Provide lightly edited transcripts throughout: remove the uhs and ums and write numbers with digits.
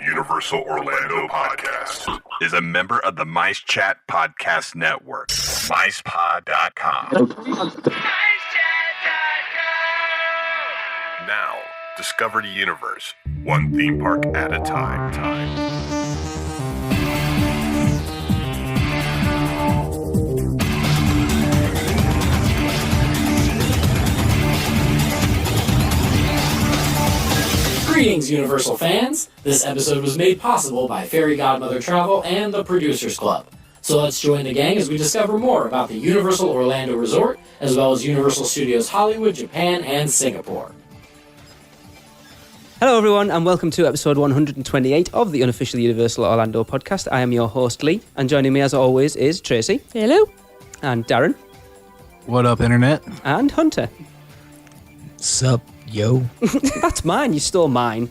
Universal Orlando podcast is a member of the Mice Chat Podcast Network. MicePod.com. Now, discover the universe, one theme park at a time. Greetings, Universal fans! This episode was made possible by Fairy Godmother Travel and the Producers Club. So let's join the gang as we discover more about the Universal Orlando Resort, as well as Universal Studios Hollywood, Japan, and Singapore. Hello everyone, and welcome to episode 128 of the Unofficial Universal Orlando podcast. I am your host, Lee, and joining me as always is Tracy. Hello. And Darren. What up, Internet? And Hunter. Sup, yo? That's mine, you stole mine.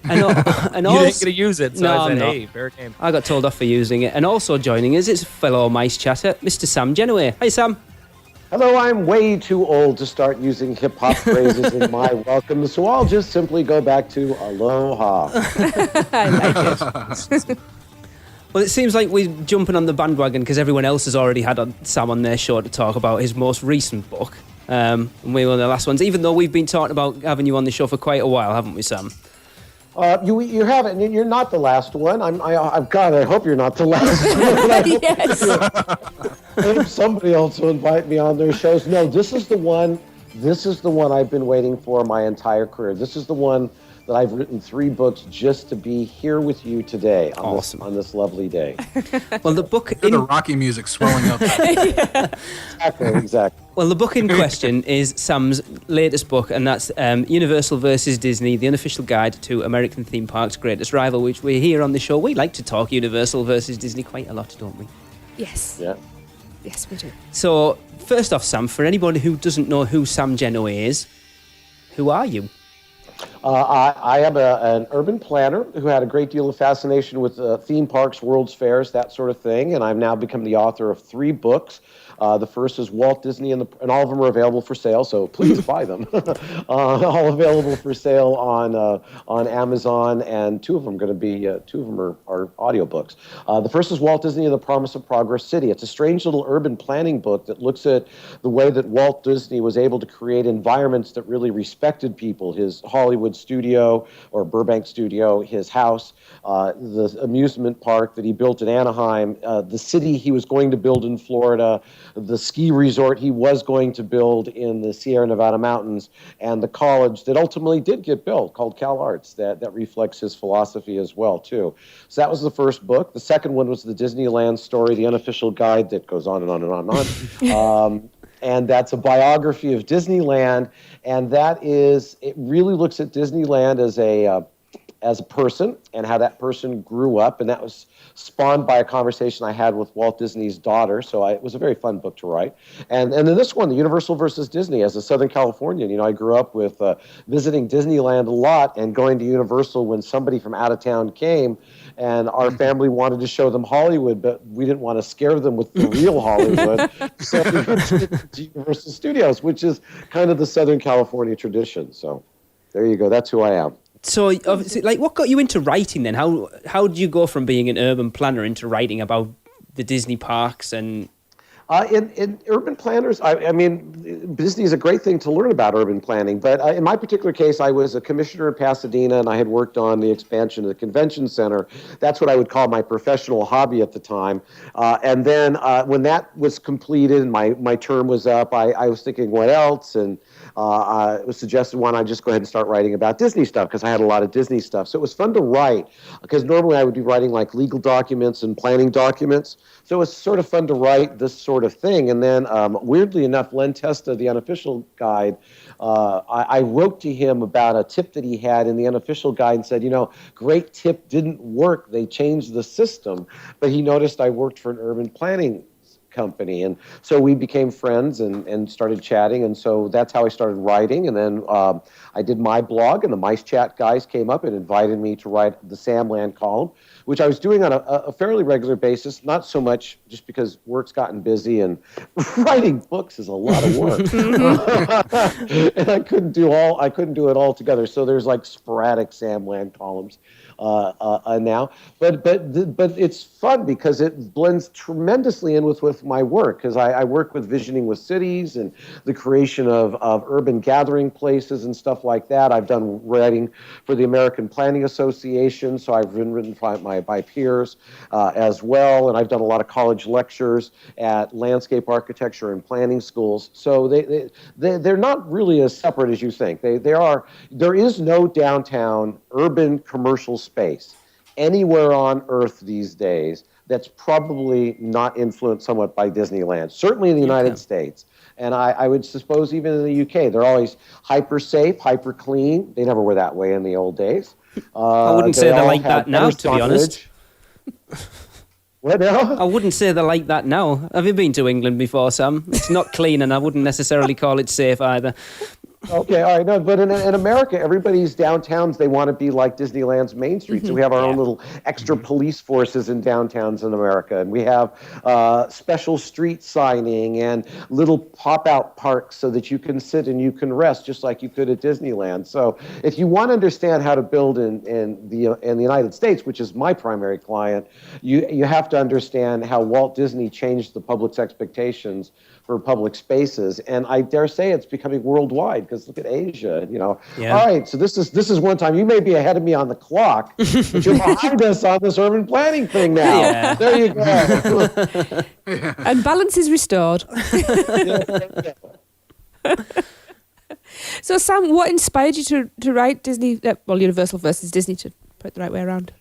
And you didn't get to use it, so I said, hey, fair game. I got told off for using it. And also joining us is fellow mice chatter, Mr. Sam Gennawey. Hi, Sam. Hello, I'm way too old to start using hip-hop phrases in my welcome, so I'll just simply go back to aloha. I like it. Well, it seems like we're jumping on the bandwagon because everyone else has already had Sam on their show to talk about his most recent book. And we were the last ones, even though we've been talking about having you on the show for quite a while, haven't we, Sam? You haven't, and you're not the last one. I hope you're not the last one. Yes. I hope somebody else will invite me on their shows. No, this is the one I've been waiting for my entire career. This is the one that I've written 3 books just to be here with you today on this lovely day. Well, the book... The Rocky music swelling up. Exactly. Well, the book in question is Sam's latest book, and that's Universal versus Disney, the unofficial guide to American theme parks' greatest rival, which we're here on the show. We like to talk Universal versus Disney quite a lot, don't we? Yes. Yeah. Yes, we do. So, first off, Sam, for anybody who doesn't know who Sam Gennawey is, who are you? I am an urban planner who had a great deal of fascination with theme parks, World's Fairs, that sort of thing, and I've now become the author of 3 books. The first is Walt Disney, and all of them are available for sale, so please buy them. All available for sale on Amazon, and 2 of them are audiobooks. The first is Walt Disney and the Promise of Progress City. It's a strange little urban planning book that looks at the way that Walt Disney was able to create environments that really respected people. His Hollywood studio or Burbank studio, his house, the amusement park that he built in Anaheim, the city he was going to build in Florida, the ski resort he was going to build in the Sierra Nevada mountains, and the college that ultimately did get built called Cal Arts that reflects his philosophy as well, too. So that was the first book. The second one was the Disneyland story, the unofficial guide that goes on and on and on and on. And that's a biography of Disneyland, and it really looks at Disneyland as a person and how that person grew up, and that was spawned by a conversation I had with Walt Disney's daughter, so it was a very fun book to write. And then this one, the Universal versus Disney, as a Southern Californian, I grew up with visiting Disneyland a lot and going to Universal when somebody from out of town came, and our family wanted to show them Hollywood, but we didn't want to scare them with the real Hollywood, so we went to Universal Studios, which is kind of the Southern California tradition. So there you go. That's who I am. So, obviously, what got you into writing then? How did you go from being an urban planner into writing about the Disney parks and... In urban planners, I mean, Disney is a great thing to learn about urban planning, but in my particular case, I was a commissioner in Pasadena, and I had worked on the expansion of the convention center. That's what I would call my professional hobby at the time. And then when that was completed and my term was up, I was thinking, what else? And it was suggested, why not just go ahead and start writing about Disney stuff, because I had a lot of Disney stuff. So it was fun to write, because normally I would be writing like legal documents and planning documents. So it was sort of fun to write this sort of thing. And then, weirdly enough, Len Testa, the unofficial guide, I wrote to him about a tip that he had in the unofficial guide and said, great tip, didn't work. They changed the system. But he noticed I worked for an urban planning company. And so we became friends and started chatting. And so that's how I started writing. And then I did my blog, and the Mice Chat guys came up and invited me to write the Sam Land column, which I was doing on a fairly regular basis, not so much just because work's gotten busy, and writing books is a lot of work. And I couldn't do it all together. So there's like sporadic Sam Land columns now. But it's fun because it blends tremendously in with my work, because I work with visioning with cities and the creation of urban gathering places and stuff like that. I've done writing for the American Planning Association, so I've been written by peers as well, and I've done a lot of college lectures at landscape architecture and planning schools. So they're not really as separate as you think. There is no downtown urban commercial space anywhere on Earth these days that's probably not influenced somewhat by Disneyland, certainly in the United States. And I would suppose even in the UK, they're always hyper safe, hyper clean. They never were that way in the old days. I wouldn't say they're like that now, to be honest. What now? I wouldn't say they're like that now. Have you been to England before, Sam? It's not clean, and I wouldn't necessarily call it safe either. Okay, all right. No, but in America, everybody's downtowns, they want to be like Disneyland's Main Street. So we have our own little extra police forces in downtowns in America. And we have special street signing and little pop-out parks so that you can sit and you can rest just like you could at Disneyland. So if you want to understand how to build in the United States, which is my primary client, you have to understand how Walt Disney changed the public's expectations for public spaces, and I dare say it's becoming worldwide, because look at Asia, All right, so this is one time. You may be ahead of me on the clock, but you're behind us on this urban planning thing now. Yeah. There you go. And balance is restored. So, Sam, what inspired you to write Universal versus Disney, to put it the right way around?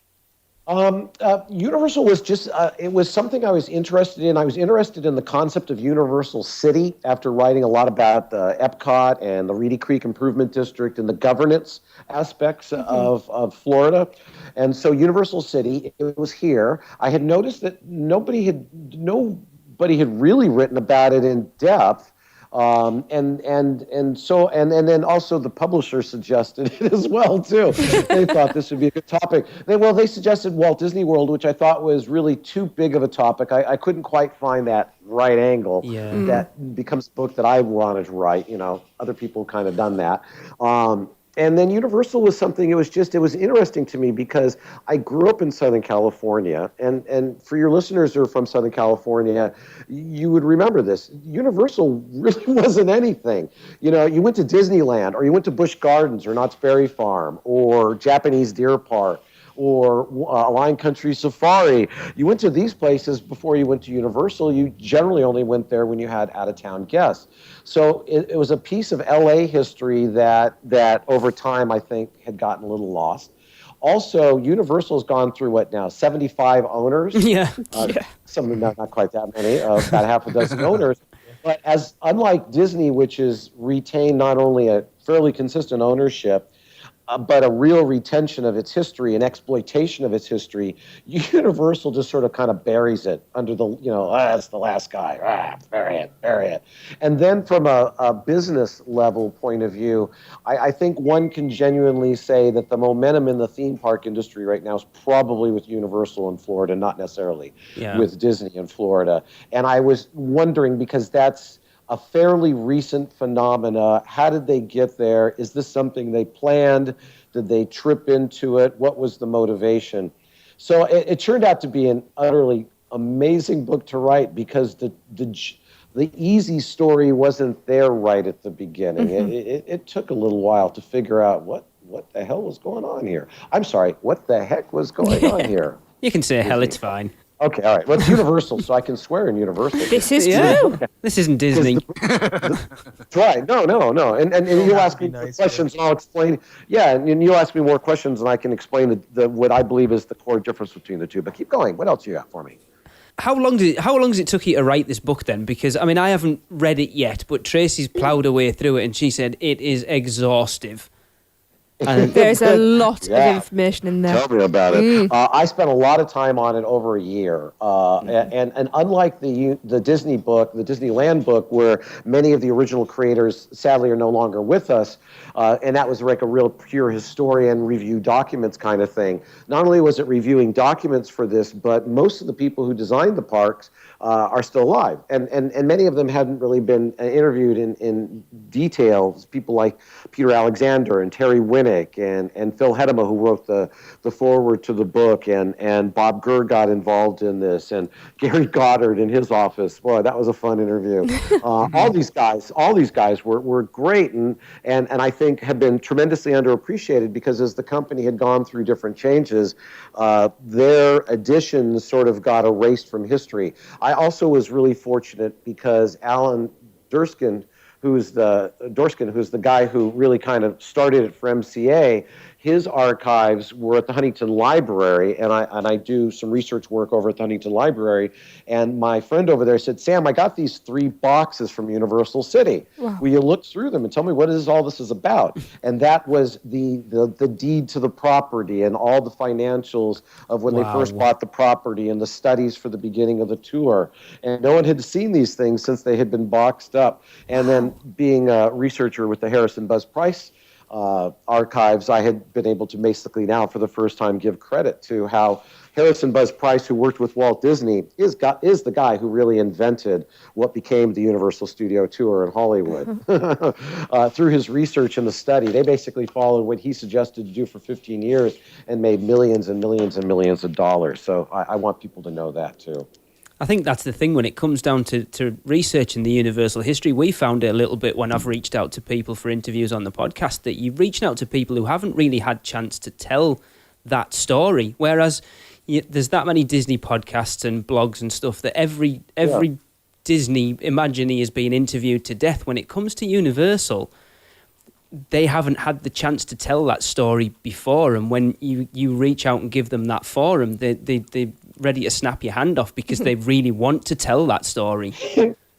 Universal was just, it was something I was interested in. I was interested in the concept of Universal City after writing a lot about Epcot and the Reedy Creek Improvement District and the governance aspects of Florida. And so Universal City, it was here. I had noticed that nobody had really written about it in depth. And then also the publisher suggested it as well too. They thought this would be a good topic. They suggested Walt Disney World, which I thought was really too big of a topic. I couldn't quite find that right angle that becomes a book that I wanted to write. Other people kind of done that. And then Universal was something, it was interesting to me because I grew up in Southern California, and for your listeners who are from Southern California, you would remember this. Universal really wasn't anything. You went to Disneyland, or you went to Busch Gardens, or Knott's Berry Farm, or Japanese Deer Park, or Lion Country Safari. You went to these places before you went to Universal. You generally only went there when you had out-of-town guests. So it was a piece of LA history that over time I think had gotten a little lost. Also, Universal's gone through 75 owners? Some not quite that many, about half a dozen owners. But unlike Disney, which has retained not only a fairly consistent ownership, but a real retention of its history and exploitation of its history, Universal just sort of kind of buries it under the, that's the last guy, bury it. And then from a business level point of view, I think one can genuinely say that the momentum in the theme park industry right now is probably with Universal in Florida, not necessarily with Disney in Florida. And I was wondering, because that's a fairly recent phenomena. How did they get there? Is this something they planned? Did they trip into it? What was the motivation? So it turned out to be an utterly amazing book to write, because the easy story wasn't there right at the beginning. It took a little while to figure out what the hell was going on here. I'm sorry, what the heck was going on here? You can say hell, it's fine. Okay, all right. Well, it's Universal, so I can swear in Universal. This is true. Okay. This isn't Disney. That's right. No. And you'll ask me more questions, and I'll explain. Yeah, and you'll ask me more questions, and I can explain the what I believe is the core difference between the two. But keep going. What else you got for me? How long does it took you to write this book then? Because I haven't read it yet, but Tracy's ploughed her way through it, and she said it is exhaustive. There's a lot of information in there. Tell me about it. I spent a lot of time on it over a year. And unlike the Disney book, the Disneyland book, where many of the original creators sadly are no longer with us, and that was like a real pure historian review documents kind of thing. Not only was it reviewing documents for this, but most of the people who designed the parks are still alive. And many of them hadn't really been interviewed in detail. People like Peter Alexander and Terry Winnick and Phil Hedema, who wrote the foreword to the book, and Bob Gurr got involved in this, and Gary Goddard in his office. Boy, that was a fun interview. All these guys were great, and I think have been tremendously underappreciated, because as the company had gone through different changes, their additions sort of got erased from history. I also was really fortunate because Alan Dorskin, who's the guy who really kind of started it for MCA, his archives were at the Huntington Library, and I do some research work over at the Huntington Library. And my friend over there said, "Sam, I got these 3 boxes from Universal City. Wow. Will you look through them and tell me what all this is about?" And that was the deed to the property and all the financials of when they first bought the property and the studies for the beginning of the tour. And no one had seen these things since they had been boxed up. And then being a researcher with the Harrison Buzz Price archives, I had been able to basically now for the first time give credit to how Harrison Buzz Price, who worked with Walt Disney, is the guy who really invented what became the Universal Studio Tour in Hollywood. Through his research and the study, they basically followed what he suggested to do for 15 years and made millions and millions and millions of dollars. So I want people to know that too. I think that's the thing when it comes down to researching the Universal history. We found it a little bit when I've reached out to people for interviews on the podcast, that you're reaching out to people who haven't really had chance to tell that story. Whereas there's that many Disney podcasts and blogs and stuff that every Disney Imagineer is being interviewed to death. When it comes to Universal, they haven't had the chance to tell that story before. And when you reach out and give them that forum, they're ready to snap your hand off because they really want to tell that story.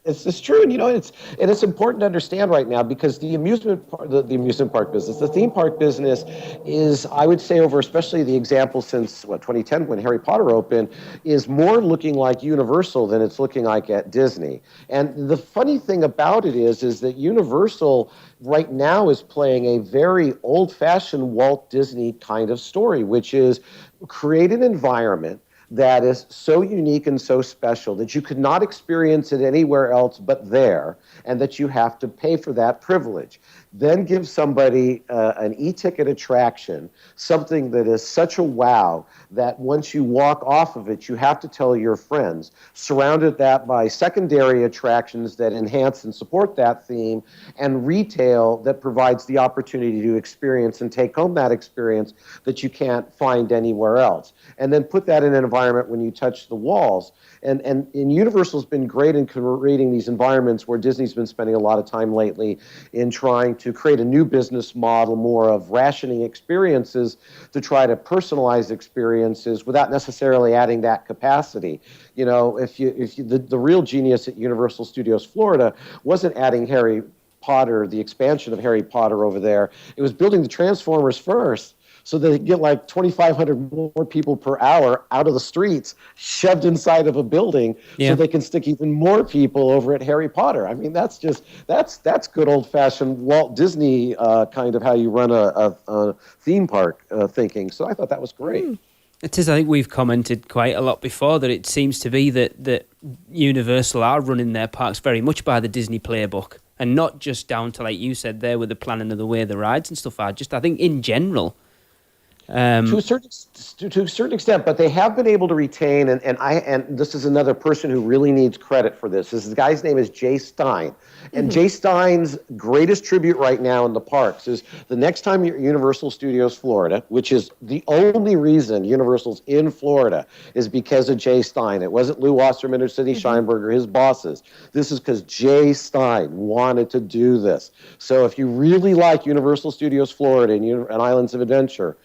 It's true, and it's important to understand right now, because the amusement park business, the theme park business is, I would say, over especially the example since 2010 when Harry Potter opened, is more looking like Universal than it's looking like at Disney. And the funny thing about it is that Universal right now is playing a very old-fashioned Walt Disney kind of story, which is create an environment that is so unique and so special that you could not experience it anywhere else but there, and that you have to pay for that privilege. Then give somebody an e-ticket attraction, something that is such a wow that once you walk off of it, you have to tell your friends. Surrounded that by secondary attractions that enhance and support that theme, and retail that provides the opportunity to experience and take home that experience that you can't find anywhere else. And then put that in an environment when you touch the walls. And Universal's been great in creating these environments where Disney's been spending a lot of time lately in trying to create a new business model, more of rationing experiences to try to personalize experiences without necessarily adding that capacity. The real genius at Universal Studios Florida wasn't adding Harry Potter, the expansion of Harry Potter over there. It was building the Transformers first, so they get like 2,500 more people per hour out of the streets, shoved inside of a building, so they can stick even more people over at Harry Potter. I mean, that's good old-fashioned Walt Disney kind of how you run a theme park thinking. So I thought that was great. It is. I think we've commented quite a lot before that it seems to be that Universal are running their parks very much by the Disney playbook, and not just down to, like you said there, with the planning of the way the rides and stuff are. Just, I think, in general. To a certain extent, but they have been able to retain, and this is another person who really needs credit for this. The guy's name is Jay Stein. And Jay Stein's greatest tribute right now in the parks is the next time you're at Universal Studios Florida, which is the only reason Universal's in Florida, is because of Jay Stein. It wasn't Lou Wasserman or Sidney Sheinberg or his bosses. This is because Jay Stein wanted to do this. So if you really like Universal Studios Florida and Islands of Adventure,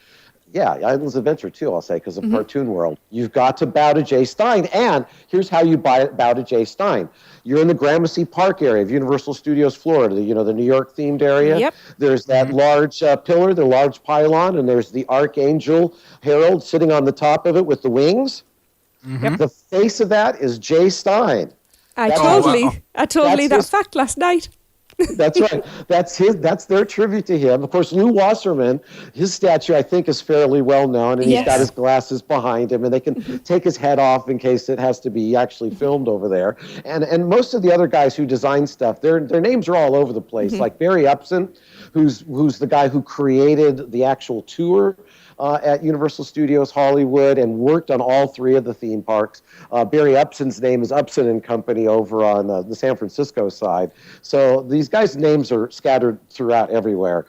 Yeah, Islands Adventure too, I'll say, because of Cartoon World. You've got to bow to Jay Stein, and here's how you bow to Jay Stein. You're in the Gramercy Park area of Universal Studios Florida, the New York themed area. Yep. There's that large pillar, the large pylon, and there's the Archangel Herald sitting on the top of it with the wings. The face of that is Jay Stein. I told Lee that fact last night. That's right. That's their tribute to him. Of course, Lou Wasserman, his statue, I think, is fairly well known, and he's got his glasses behind him, and they can take his head off in case it has to be actually filmed over there. And most of the other guys who design stuff, their names are all over the place. Like Barry Upson, who's the guy who created the actual tour at Universal Studios Hollywood and worked on all three of the theme parks. Barry Upson's name is Upson and Company over on the San Francisco side. So these guys' names are scattered throughout everywhere,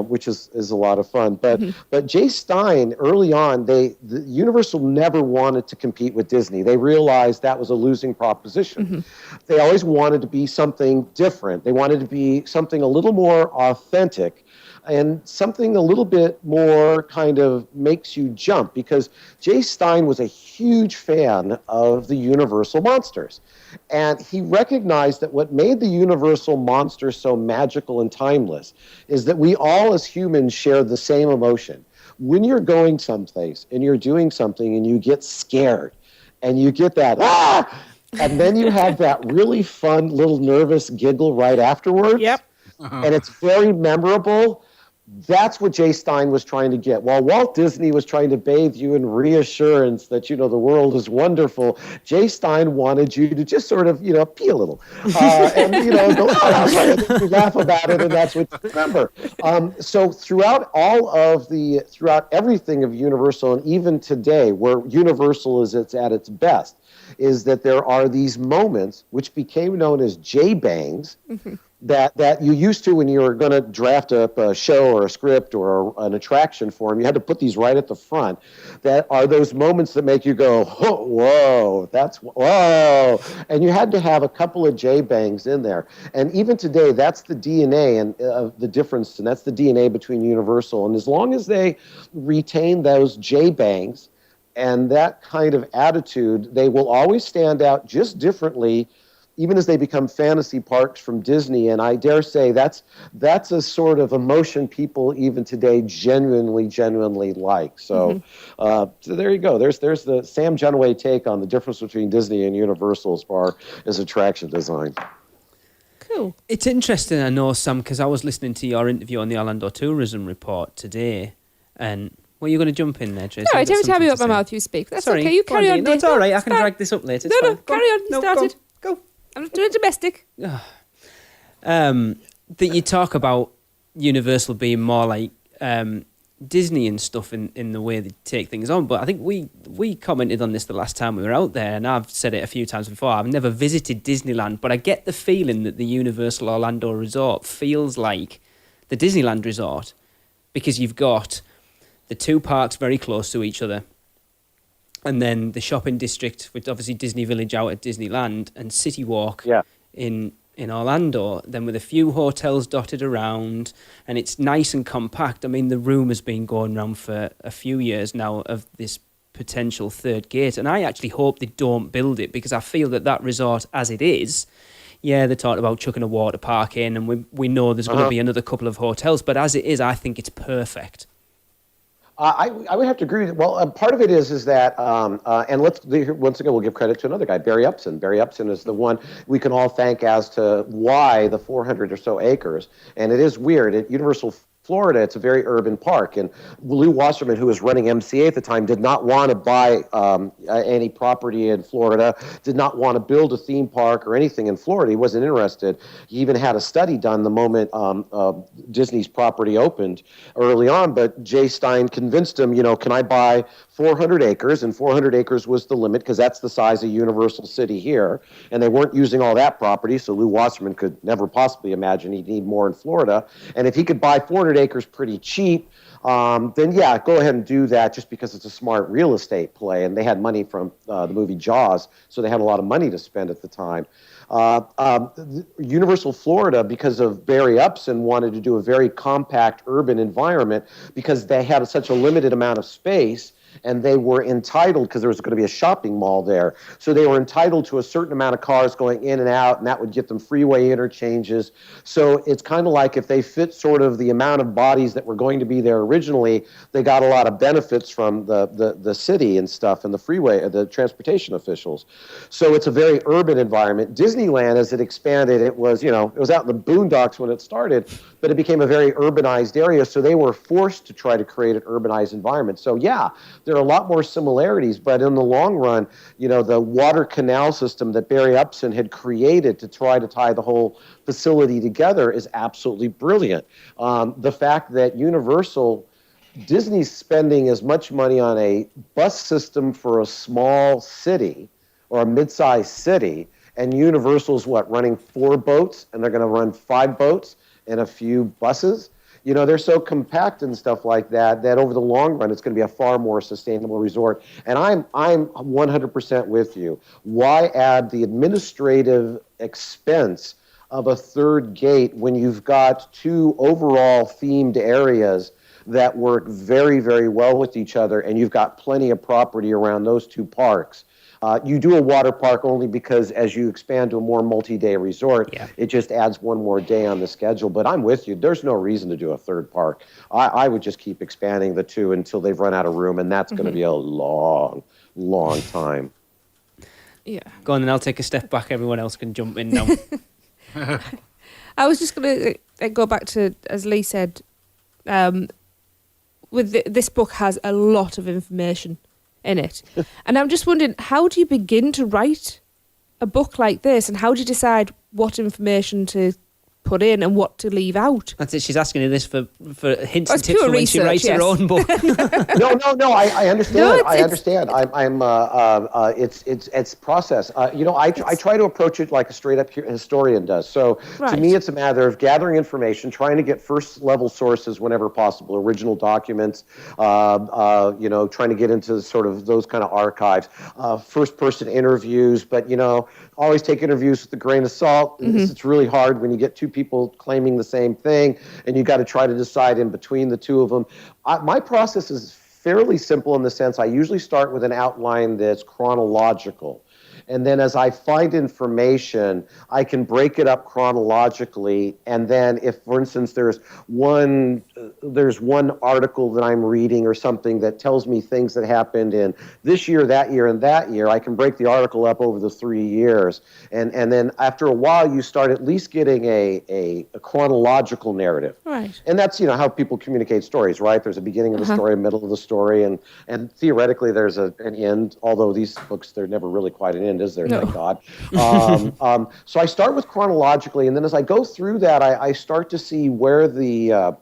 which is a lot of fun. But Jay Stein, early on, the Universal never wanted to compete with Disney. They realized that was a losing proposition. They always wanted to be something different. They wanted to be something a little more authentic, and something a little bit more kind of makes you jump, because Jay Stein was a huge fan of the Universal monsters. And he recognized that what made the Universal monsters so magical and timeless is that we all as humans share the same emotion. When you're going someplace and you're doing something and you get scared and you get that, ah! And then you have that really fun little nervous giggle right afterwards. Yep. And it's very memorable. That's what Jay Stein was trying to get. While Walt Disney was trying to bathe you in reassurance that, the world is wonderful, Jay Stein wanted you to just sort of, pee a little. And, go, you laugh about it, and that's what you remember. So throughout everything of Universal, and even today, where Universal is at its best, is that there are these moments which became known as J-bangs, that you used to when you were going to draft up a show or a script or an attraction for them. You had to put these right at the front. That are those moments that make you go, oh, whoa, whoa. And you had to have a couple of J-bangs in there. And even today, that's the DNA and the difference, and that's the DNA between Universal. And as long as they retain those J-bangs and that kind of attitude, they will always stand out just differently, even as they become fantasy parks from Disney. And I dare say that's a sort of emotion people even today genuinely like. So, so there you go. There's the Sam Gennawey take on the difference between Disney and Universal as far as attraction design. Cool. It's interesting, I know, Sam, because I was listening to your interview on the Orlando Tourism Report today, and were you going to jump in there, Tracy? All right, every time you open my mouth, you speak. That's Sorry, okay. You carry on. No, it's all right. I can drag this up later. It's No, fine. carry on. You started. Go. I'm not doing domestic. That you talk about Universal being more like Disney and stuff in the way they take things on, but I think we commented on this the last time we were out there, and I've said it a few times before. I've never visited Disneyland, but I get the feeling that the Universal Orlando Resort feels like the Disneyland Resort, because you've got the two parks very close to each other, and then the shopping district with obviously Disney Village out at Disneyland, and City Walk in Orlando, then with a few hotels dotted around, and it's nice and compact. I mean, the rumour's been going around for a few years now of this potential third gate, and I actually hope they don't build it, because I feel that resort as it is, yeah, they talked about chucking a water park in, and we know there's going to be another couple of hotels, but as it is, I think it's perfect. I would have to agree with it. Well, part of it is that, and once again, we'll give credit to another guy, Barry Upson. Barry Upson is the one we can all thank as to why the 400 or so acres. And it is weird. At Universal Florida, it's a very urban park, and Lou Wasserman, who was running MCA at the time, did not want to buy any property in Florida, did not want to build a theme park or anything in Florida. He wasn't interested. He even had a study done the moment Disney's property opened early on, but Jay Stein convinced him, can I buy 400 acres? And 400 acres was the limit, because that's the size of Universal City here, and they weren't using all that property, so Lou Wasserman could never possibly imagine he'd need more in Florida. And if he could buy 400 acres pretty cheap, then yeah, go ahead and do that just because it's a smart real estate play. And they had money from the movie Jaws, so they had a lot of money to spend at the time. Universal Florida, because of Barry Upson, wanted to do a very compact urban environment because they had such a limited amount of space, and they were entitled, because there was going to be a shopping mall there, so they were entitled to a certain amount of cars going in and out, and that would get them freeway interchanges. So it's kind of like if they fit sort of the amount of bodies that were going to be there originally, they got a lot of benefits from the city and stuff, and the freeway, the transportation officials. So it's a very urban environment. Disneyland, as it expanded, it was out in the boondocks when it started, but it became a very urbanized area, so they were forced to try to create an urbanized environment. So yeah, there are a lot more similarities, but in the long run, the water canal system that Barry Upson had created to try to tie the whole facility together is absolutely brilliant. The fact that Disney's spending as much money on a bus system for a small city or a mid-sized city, and Universal's running 4 boats, and they're going to run 5 boats and a few buses. They're so compact and stuff like that over the long run, it's going to be a far more sustainable resort. And I'm 100% with you. Why add the administrative expense of a 3rd gate when you've got 2 overall themed areas that work very, very well with each other, and you've got plenty of property around those 2 parks? You do a water park only because as you expand to a more multi-day resort, it just adds 1 more day on the schedule. But I'm with you. There's no reason to do a 3rd park. I would just keep expanding the 2 until they've run out of room, and that's going to be a long, long time. Yeah. Go on, then I'll take a step back. Everyone else can jump in now. I was just going to go back to, as Lee said, this book has a lot of information in it. And I'm just wondering, how do you begin to write a book like this, and how do you decide what information to put in and what to leave out? That's it. She's asking you this for hints and tips for when she writes her own book. No. I understand. I understand. It's process. I try to approach it like a straight up historian does. So to me, it's a matter of gathering information, trying to get first level sources whenever possible, original documents. Trying to get into sort of those kind of archives, first person interviews, but always take interviews with a grain of salt. It's really hard when you get 2 people claiming the same thing, and you got to try to decide in between the 2 of them. My process is fairly simple in the sense I usually start with an outline that's chronological. And then as I find information, I can break it up chronologically. And then if, for instance, there's one article that I'm reading or something that tells me things that happened in this year, that year, and that year, I can break the article up over the 3 years. And then after a while, you start at least getting a chronological narrative. Right. And that's, how people communicate stories, right? There's a beginning of the story, a middle of the story, and theoretically there's an end, although these books, they're never really quite an end, is there? No. Thank God. So I start with chronologically, and then as I go through that, I start to see where the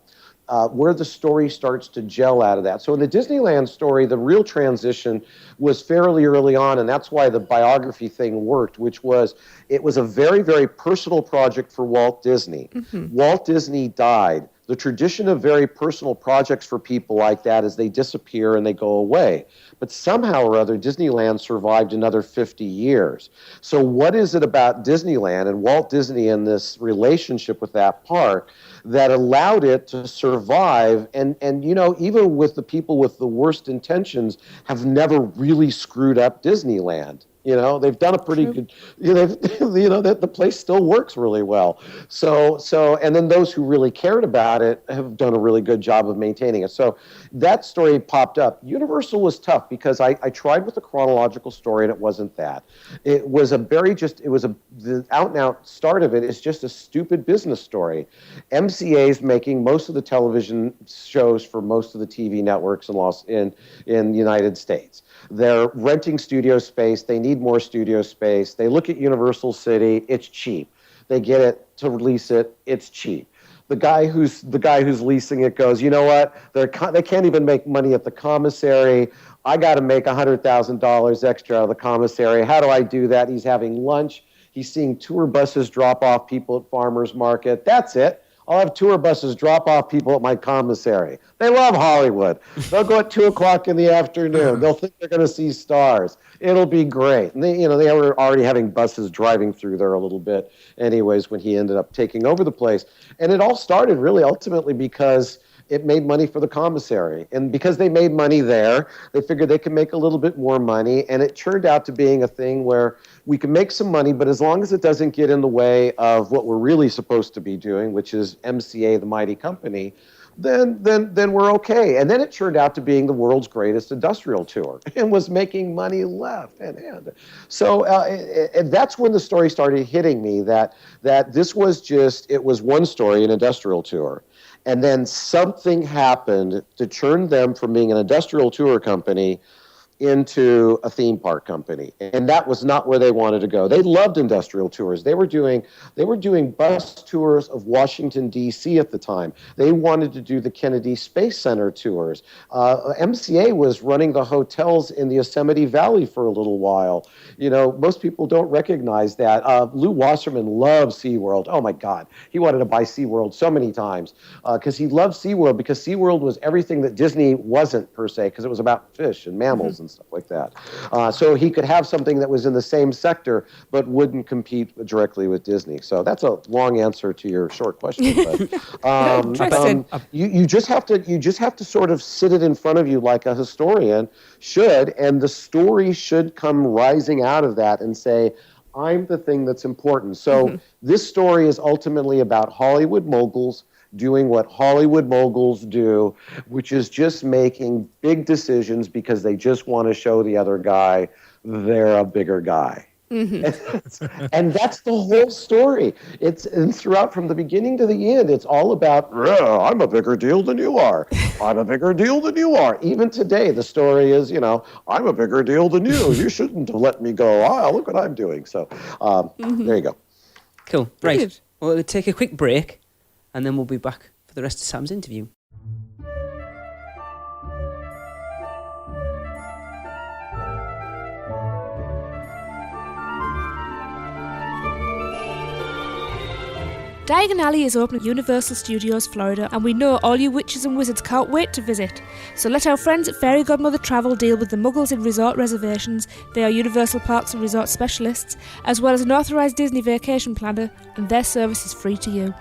story starts to gel out of that. So in the Disneyland story, the real transition was fairly early on, and that's why the biography thing worked, which was it was a very, very personal project for Walt Disney. Walt Disney died. The tradition of very personal projects for people like that is they disappear and they go away. But somehow or other, Disneyland survived another 50 years. So what is it about Disneyland and Walt Disney and this relationship with that park that allowed it to survive? And even with the people with the worst intentions, have never really screwed up Disneyland. They've done a pretty good, that the place still works really well. So, and then those who really cared about it have done a really good job of maintaining it. So that story popped up. Universal was tough because I tried with a chronological story and it wasn't that. It was the out and out start of it is just a stupid business story. MCA's making most of the television shows for most of the TV networks in the United States. They're renting studio space. They need more studio space. They look at Universal City. It's cheap. They get it to lease it. It's cheap. The guy who's leasing it goes, you know what? They can't even make money at the commissary. I got to make $100,000 extra out of the commissary. How do I do that? He's having lunch. He's seeing tour buses drop off people at farmers market. That's it. I'll have tour buses drop off people at my commissary. They love Hollywood. They'll go at 2 o'clock in the afternoon. They'll think they're going to see stars. It'll be great. And they were already having buses driving through there a little bit anyways when he ended up taking over the place. And it all started really ultimately because it made money for the commissary. And because they made money there, they figured they could make a little bit more money. And it turned out to being a thing where we can make some money, but as long as it doesn't get in the way of what we're really supposed to be doing, which is MCA, the mighty company, then we're okay. And then it turned out to being the world's greatest industrial tour and was making money left and right. So and that's when the story started hitting me that this was it was one story, an industrial tour. And then something happened to turn them from being an industrial tour company into a theme park company. And that was not where they wanted to go. They loved industrial tours. They were doing bus tours of Washington, D.C. at the time. They wanted to do the Kennedy Space Center tours. MCA was running the hotels in the Yosemite Valley for a little while. Most people don't recognize that. Lou Wasserman loved SeaWorld. Oh, my God. He wanted to buy SeaWorld so many times because he loved SeaWorld because SeaWorld was everything that Disney wasn't, per se, because it was about fish and mammals and stuff like that. So he could have something that was in the same sector but wouldn't compete directly with Disney. So that's a long answer to your short question. But you just have to sort of sit it in front of you like a historian should, and the story should come rising out of that and say, I'm the thing that's important. So this story is ultimately about Hollywood moguls doing what Hollywood moguls do, which is just making big decisions because they just want to show the other guy they're a bigger guy. And that's the whole story. And throughout from the beginning to the end, it's all about, I'm a bigger deal than you are. I'm a bigger deal than you are. Even today, the story is, I'm a bigger deal than you. You shouldn't have let me go. Look what I'm doing. So there you go. Cool. Right. Well, we'll take a quick break. And then we'll be back for the rest of Sam's interview. Diagon Alley is open at Universal Studios Florida, and we know all you witches and wizards can't wait to visit. So let our friends at Fairy Godmother Travel deal with the muggles in resort reservations. They are Universal Parks and Resort specialists, as well as an authorised Disney vacation planner, and their service is free to you.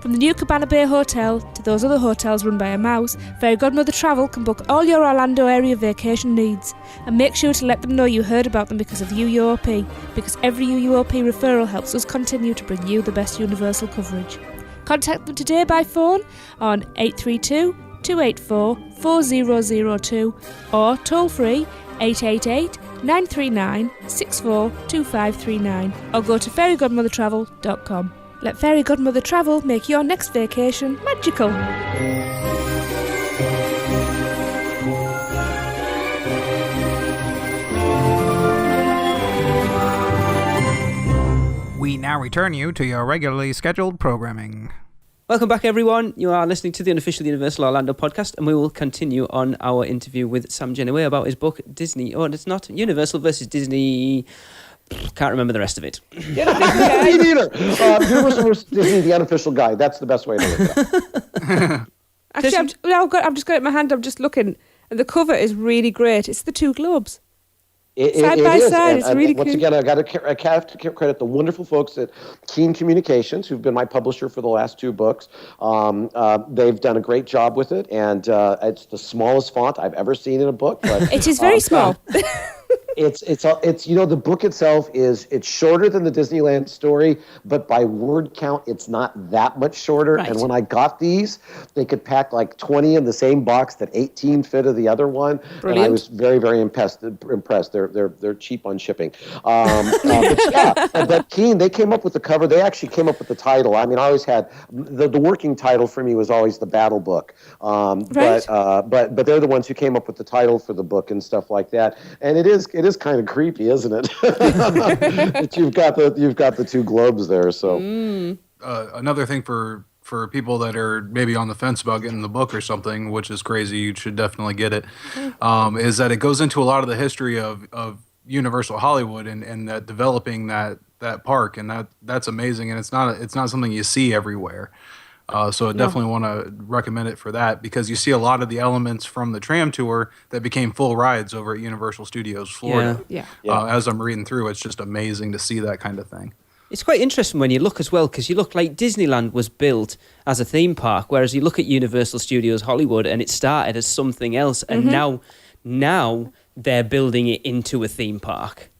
From the new Cabana Bay Hotel to those other hotels run by a mouse, Fairy Godmother Travel can book all your Orlando area vacation needs. And make sure to let them know you heard about them because of the UUOP, because every UUOP referral helps us continue to bring you the best Universal coverage. Contact them today by phone on 832-284-4002 or toll free 888-939-642539 or go to fairygodmothertravel.com. Let Fairy Godmother Travel make your next vacation magical. We now return you to your regularly scheduled programming. Welcome back, everyone. You are listening to the Unofficial Universal Orlando podcast, and we will continue on our interview with Sam Gennawey about his book, Disney. Oh, it's not Universal versus Disney. Can't remember the rest of it. Me neither. Universal versus Disney, the unofficial guide. That's the best way to look at it. Actually, I've just got it in my hand. I'm just looking, and the cover is really great. It's the two globes. Side by side, it's really cool. Once again, I have to credit the wonderful folks at Keen Communications, who've been my publisher for the last 2 books. They've done a great job with it, and it's the smallest font I've ever seen in a book. But, it is very small. It's the book itself it's shorter than the Disneyland story, but by word count, it's not that much shorter. Right. And when I got these, they could pack like 20 in the same box that 18 fit of the other one. Brilliant. And I was very, very impressed. They're cheap on shipping. But Keen, they came up with the cover. They actually came up with the title. I mean, I always had the working title for me was always the Battle Book. Right. But they're the ones who came up with the title for the book and stuff like that. And it is kind of creepy, isn't it? That you've got the 2 globes there. So another thing for people that are maybe on the fence about getting the book or something, which is crazy, you should definitely get it. Is that it goes into a lot of the history of Universal Hollywood and that developing that park, and that's amazing, and it's not something you see everywhere. So I definitely want to recommend it for that, because you see a lot of the elements from the tram tour that became full rides over at Universal Studios Florida. Yeah. As I'm reading through, it's just amazing to see that kind of thing. It's quite interesting when you look as well, because you look like Disneyland was built as a theme park, whereas you look at Universal Studios Hollywood and it started as something else, and now they're building it into a theme park.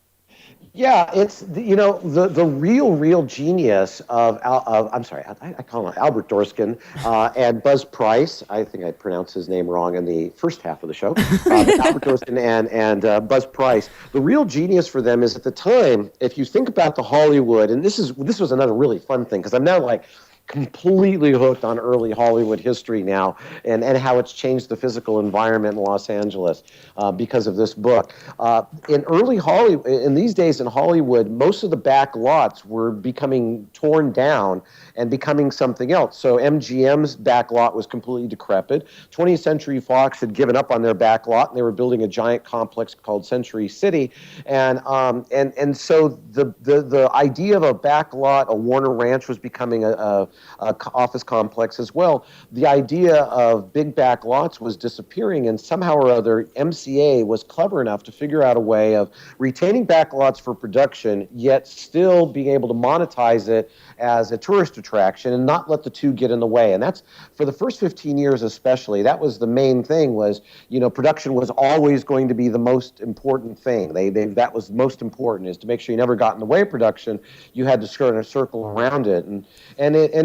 Yeah, it's the real genius of I'm sorry, I call him Albert Dorskin and Buzz Price. I think I pronounced his name wrong in the first half of the show. Albert Dorskin and Buzz Price. The real genius for them is, at the time, if you think about the Hollywood, and this was another really fun thing, because I'm now like completely hooked on early Hollywood history now, and how it's changed the physical environment in Los Angeles because of this book. In early Hollywood, in these days in Hollywood, most of the back lots were becoming torn down and becoming something else. So MGM's back lot was completely decrepit. 20th Century Fox had given up on their back lot, and they were building a giant complex called Century City. And so the idea of a back lot, a Warner Ranch, was becoming a office complex as well. The idea of big back lots was disappearing, and somehow or other, MCA was clever enough to figure out a way of retaining back lots for production, yet still being able to monetize it as a tourist attraction and not let the two get in the way. And that's, for the first 15 years especially, that was the main thing, was, production was always going to be the most important thing. That was most important, is to make sure you never got in the way of production. You had to skirt a circle around it. And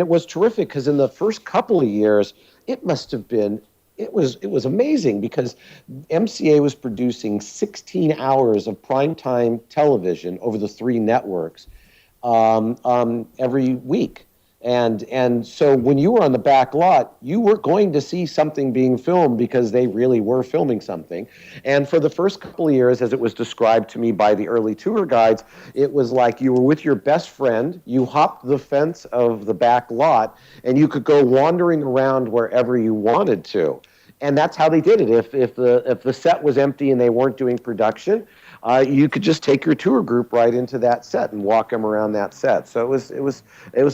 it was terrific, because in the first couple of years, it must have been, it was amazing, because MCA was producing 16 hours of primetime television over the 3 networks every week. And so when you were on the back lot, you were going to see something being filmed, because they really were filming something. And for the first couple of years, as it was described to me by the early tour guides, it was like you were with your best friend, you hopped the fence of the back lot, and you could go wandering around wherever you wanted to. And that's how they did it. If the set was empty and they weren't doing production, you could just take your tour group right into that set and walk them around that set. So it was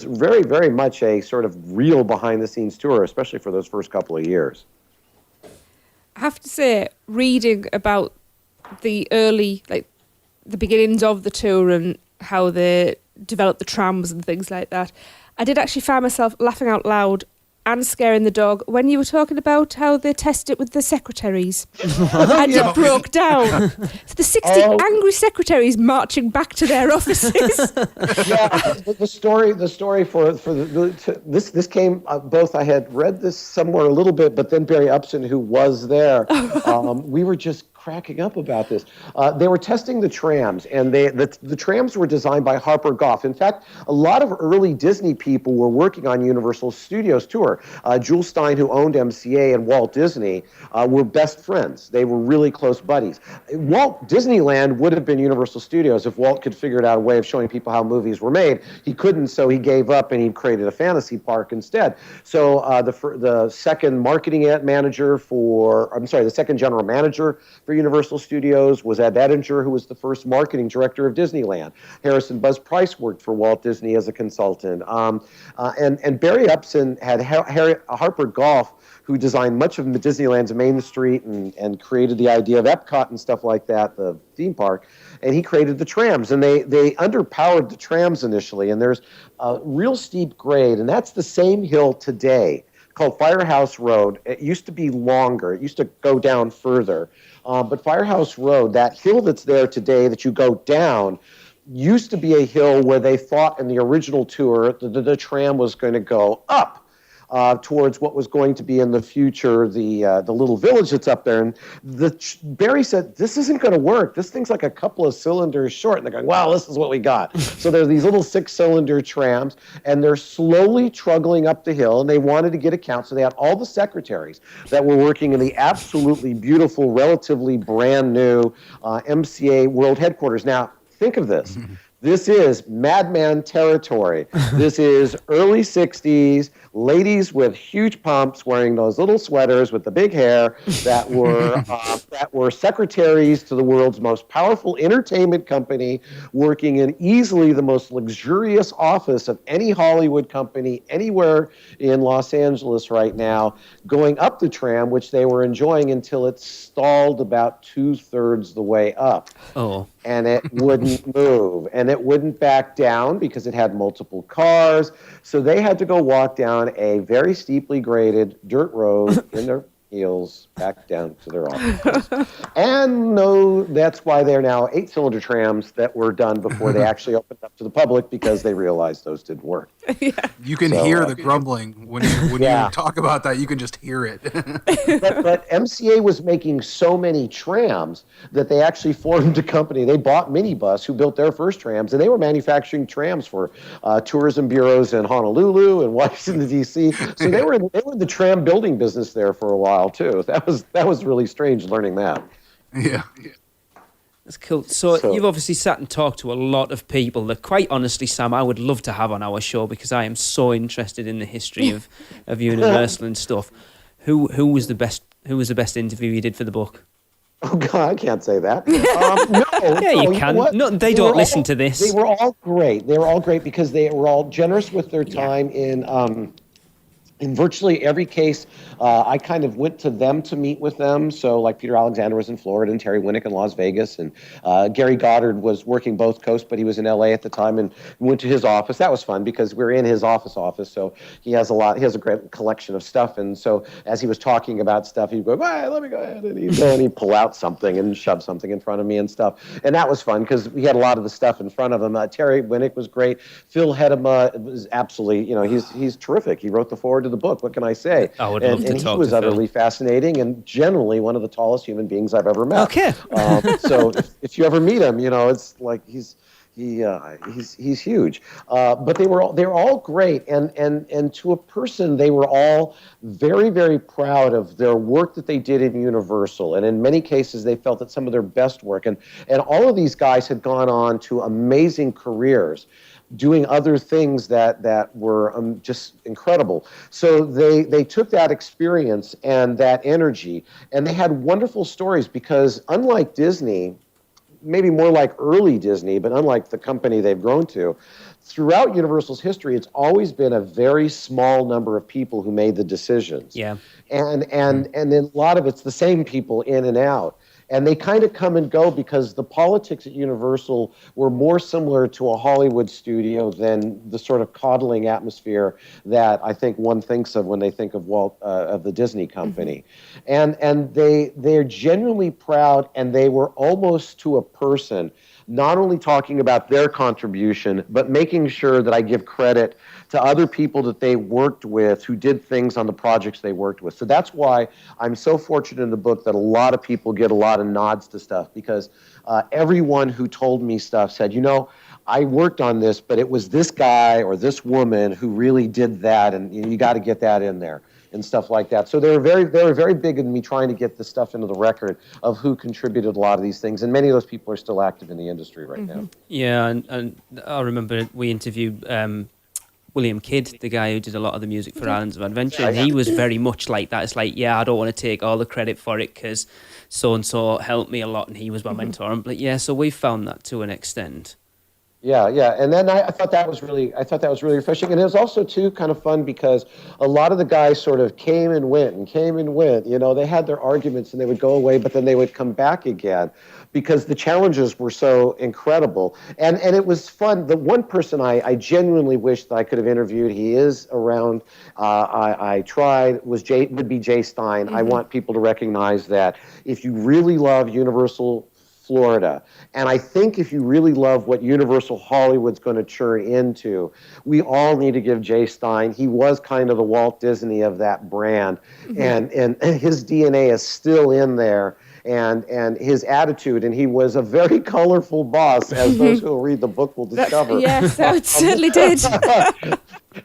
very, very much a sort of real behind-the-scenes tour, especially for those first couple of years. I have to say, reading about the early, the beginnings of the tour and how they developed the trams and things like that, I did actually find myself laughing out loud and scaring the dog when you were talking about how they test it with the secretaries. And it broke down. So the 60 angry secretaries marching back to their offices. Yeah, the story for this came both. I had read this somewhere a little bit, but then Barry Upson, who was there, we were just cracking up about this. They were testing the trams, and the trams were designed by Harper Goff. In fact, a lot of early Disney people were working on Universal Studios tour. Jules Stein, who owned MCA, and Walt Disney were best friends. They were really close buddies. Walt Disneyland would have been Universal Studios if Walt could figure out a way of showing people how movies were made. He couldn't, so he gave up and he created a fantasy park instead. So the second the second general manager for Universal Studios was Ed Edinger, who was the first marketing director of Disneyland. Harrison Buzz Price worked for Walt Disney as a consultant. And Barry Upson had Harper Goff, who designed much of Disneyland's Main Street and created the idea of Epcot and stuff like that, the theme park, and he created the trams. And they underpowered the trams initially, and there's a real steep grade, and that's the same hill today, called Firehouse Road. It used to be longer. It used to go down further. But Firehouse Road, that hill that's there today that you go down, used to be a hill where they thought in the original tour the tram was going to go up towards what was going to be in the future, the little village that's up there. And Barry said, this isn't going to work. This thing's like a couple of cylinders short. And they're going, wow, this is what we got. So there's these little 6-cylinder trams, and they're slowly truggling up the hill, and they wanted to get a count. So they had all the secretaries that were working in the absolutely beautiful, relatively brand new MCA World Headquarters. Now, think of this. This is madman territory. This is early 60s, ladies with huge pumps wearing those little sweaters with the big hair that were secretaries to the world's most powerful entertainment company, working in easily the most luxurious office of any Hollywood company anywhere in Los Angeles right now, going up the tram, which they were enjoying until it stalled about 2/3 the way up. Oh. And it wouldn't move, and it wouldn't back down because it had multiple cars. So they had to go walk down a very steeply graded dirt road in their heels back down to their offices. And no, that's why they're now 8-cylinder trams that were done before they actually opened up to the public, because they realized those didn't work. You can hear the grumbling when you talk about that. You can just hear it. but MCA was making so many trams that they actually formed a company. They bought Minibus, who built their first trams, and they were manufacturing trams for tourism bureaus in Honolulu and Washington, D.C. So they were in the tram building business there for a while too. That was really strange learning that. Yeah. That's cool. So you've obviously sat and talked to a lot of people that, quite honestly, Sam, I would love to have on our show, because I am so interested in the history of Universal and stuff. Who was the best interview you did for the book? Oh God, I can't say that. No, you can. No, they don't listen to this. They were all great. They were all great because they were all generous with their time in virtually every case. I kind of went to them to meet with them. So like Peter Alexander was in Florida and Terry Winnick in Las Vegas, and Gary Goddard was working both coasts, but he was in LA at the time, and went to his office. That was fun because we're in his office, so he has a great collection of stuff. And so as he was talking about stuff, he'd go, "Hey, let me go ahead," and he'd pull out something and shove something in front of me and stuff. And that was fun because we had a lot of the stuff in front of him. Terry Winnick was great. Phil Hedema was absolutely, he's terrific. He wrote the foreword to the book. What can I say? I would love to talk to Phil. He was utterly fascinating and generally one of the tallest human beings I've ever met. Okay. So if you ever meet him, it's like he's huge. But they were all great, and to a person, they were all very, very proud of their work that they did in Universal, and in many cases, they felt that some of their best work, and all of these guys had gone on to amazing careers, doing other things that were just incredible. So they took that experience and that energy, and they had wonderful stories because unlike Disney, maybe more like early Disney, but unlike the company they've grown to, throughout Universal's history, it's always been a very small number of people who made the decisions. Yeah. And then a lot of it's the same people in and out. And they kind of come and go because the politics at Universal were more similar to a Hollywood studio than the sort of coddling atmosphere that I think one thinks of when they think of of the Disney company. Mm-hmm. And they're genuinely proud, and they were almost to a person not only talking about their contribution, but making sure that I give credit to other people that they worked with who did things on the projects they worked with. So that's why I'm so fortunate in the book that a lot of people get a lot of nods to stuff, because everyone who told me stuff said, I worked on this, but it was this guy or this woman who really did that, and you got to get that in there and stuff like that. So they were very big in me trying to get the stuff into the record of who contributed a lot of these things, and many of those people are still active in the industry right now. Yeah, and I remember we interviewed William Kidd, the guy who did a lot of the music for Islands of Adventure, and he was very much like that. It's like, I don't want to take all the credit for it because so-and-so helped me a lot and he was my mentor. But so we found that to an extent. Yeah, and then I thought that was really refreshing, and it was also too kind of fun because a lot of the guys sort of came and went. They had their arguments and they would go away, but then they would come back again because the challenges were so incredible, and it was fun. The one person I genuinely wish that I could have interviewed, he is around. I tried would be Jay Stein. Mm-hmm. I want people to recognize that if you really love Universal Florida, and I think if you really love what Universal Hollywood's going to churn into, we all need to give Jay Stein. He was kind of the Walt Disney of that brand, and his DNA is still in there, and his attitude, and he was a very colorful boss, as those who will read the book will discover. Yes, that certainly did.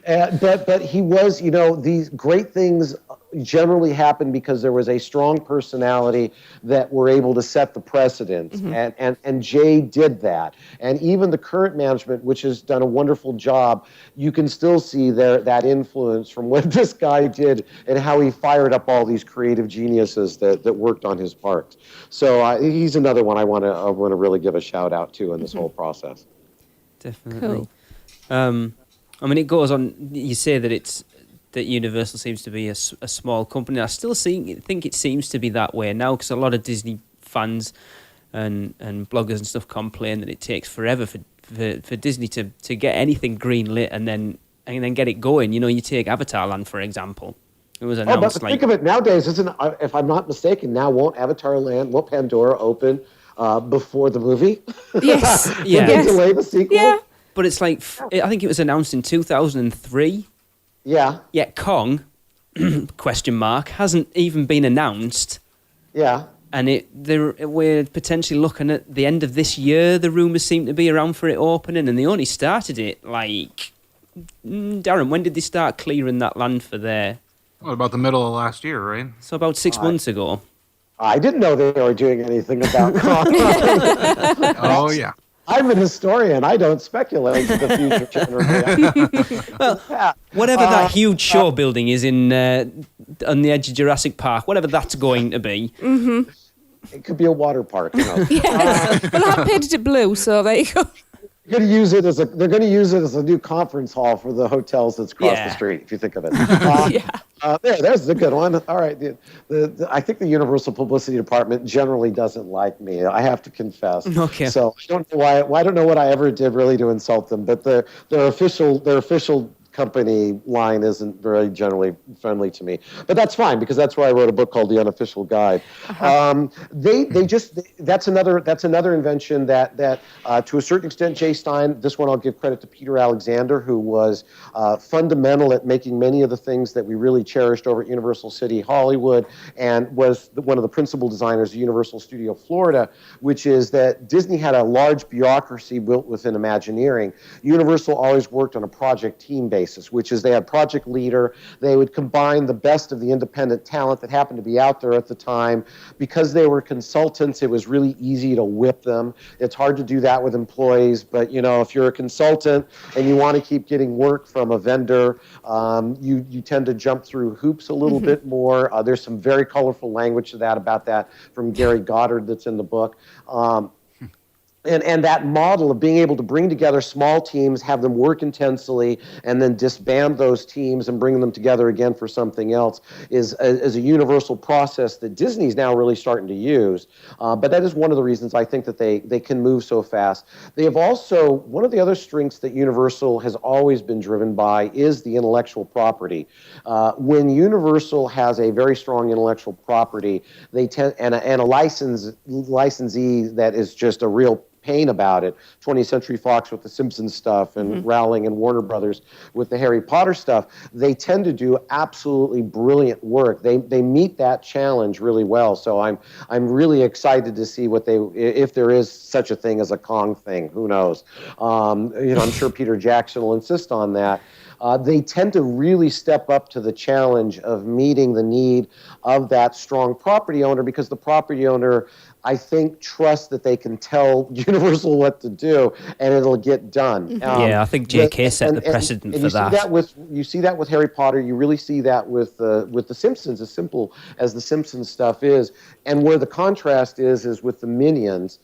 But he was, these great things. generally happened because there was a strong personality that were able to set the precedent. And Jay did that. And even the current management, which has done a wonderful job, you can still see that influence from what this guy did and how he fired up all these creative geniuses that worked on his parks. So he's another one I want to really give a shout out to in this whole process. Definitely. Cool. I mean, it goes on. You say that Universal seems to be a small company. I still think it seems to be that way now, because a lot of Disney fans and bloggers and stuff complain that it takes forever for Disney to get anything greenlit and then get it going. You know, you take Avatar Land, for example. It was announced think of it nowadays, if I'm not mistaken, now won't Pandora open before the movie? Yes. Yeah. They delay the sequel? Yeah. But it's like, I think it was announced in 2003. Yeah. Yet Kong, question mark, hasn't even been announced. Yeah. And we're potentially looking at the end of this year. The rumours seem to be around for it opening, and they only started it Darren, when did they start clearing that land for there? What about the middle of last year, right? So about 6 months ago. I didn't know they were doing anything about Kong. Oh, yeah. I'm an historian. I don't speculate to the future generally. Well, whatever that huge show building is on the edge of Jurassic Park, whatever that's going to be. Mm-hmm. It could be a water park. You know. Yes. Well, I've painted it blue, so there you go. They're going to use it as a new conference hall for the hotels that's across the street, if you think of it. There's the good one. All right. I think the Universal Publicity Department generally doesn't like me. I have to confess. Okay. So I don't know why. I don't know what I ever did really to insult them, but their official company line isn't very generally friendly to me, but that's fine because that's why I wrote a book called The Unofficial Guide. That's another invention that to a certain extent, Jay Stein. This one I'll give credit to Peter Alexander, who was fundamental at making many of the things that we really cherished over at Universal City Hollywood, and was one of the principal designers of Universal Studio Florida, which is that Disney had a large bureaucracy built within Imagineering. Universal always worked on a project team basis, which is they had project leader. They would combine the best of the independent talent that happened to be out there at the time. Because they were consultants, it was really easy to whip them. It's hard to do that with employees, but if you're a consultant and you want to keep getting work from a vendor, you tend to jump through hoops a little bit more. There's some very colorful language to that about that from Gary Goddard that's in the book. And that model of being able to bring together small teams, have them work intensely, and then disband those teams and bring them together again for something else is a universal process that Disney's now really starting to use. But that is one of the reasons I think that they can move so fast. They have also, one of the other strengths that Universal has always been driven by is the intellectual property. When Universal has a very strong intellectual property, they tend, and a licensee that is just a real pain about it, 20th Century Fox with the Simpsons stuff and Rowling and Warner Brothers with the Harry Potter stuff, they tend to do absolutely brilliant work. They meet that challenge really well. So I'm really excited to see if there is such a thing as a Kong thing. Who knows? I'm sure Peter Jackson will insist on that. They tend to really step up to the challenge of meeting the need of that strong property owner, because the property owner, I think, trusts that they can tell Universal what to do and it'll get done. I think J.K. set the precedent for that. You see that with Harry Potter. You really see that with the Simpsons, as simple as the Simpsons stuff is. And where the contrast is with the Minions,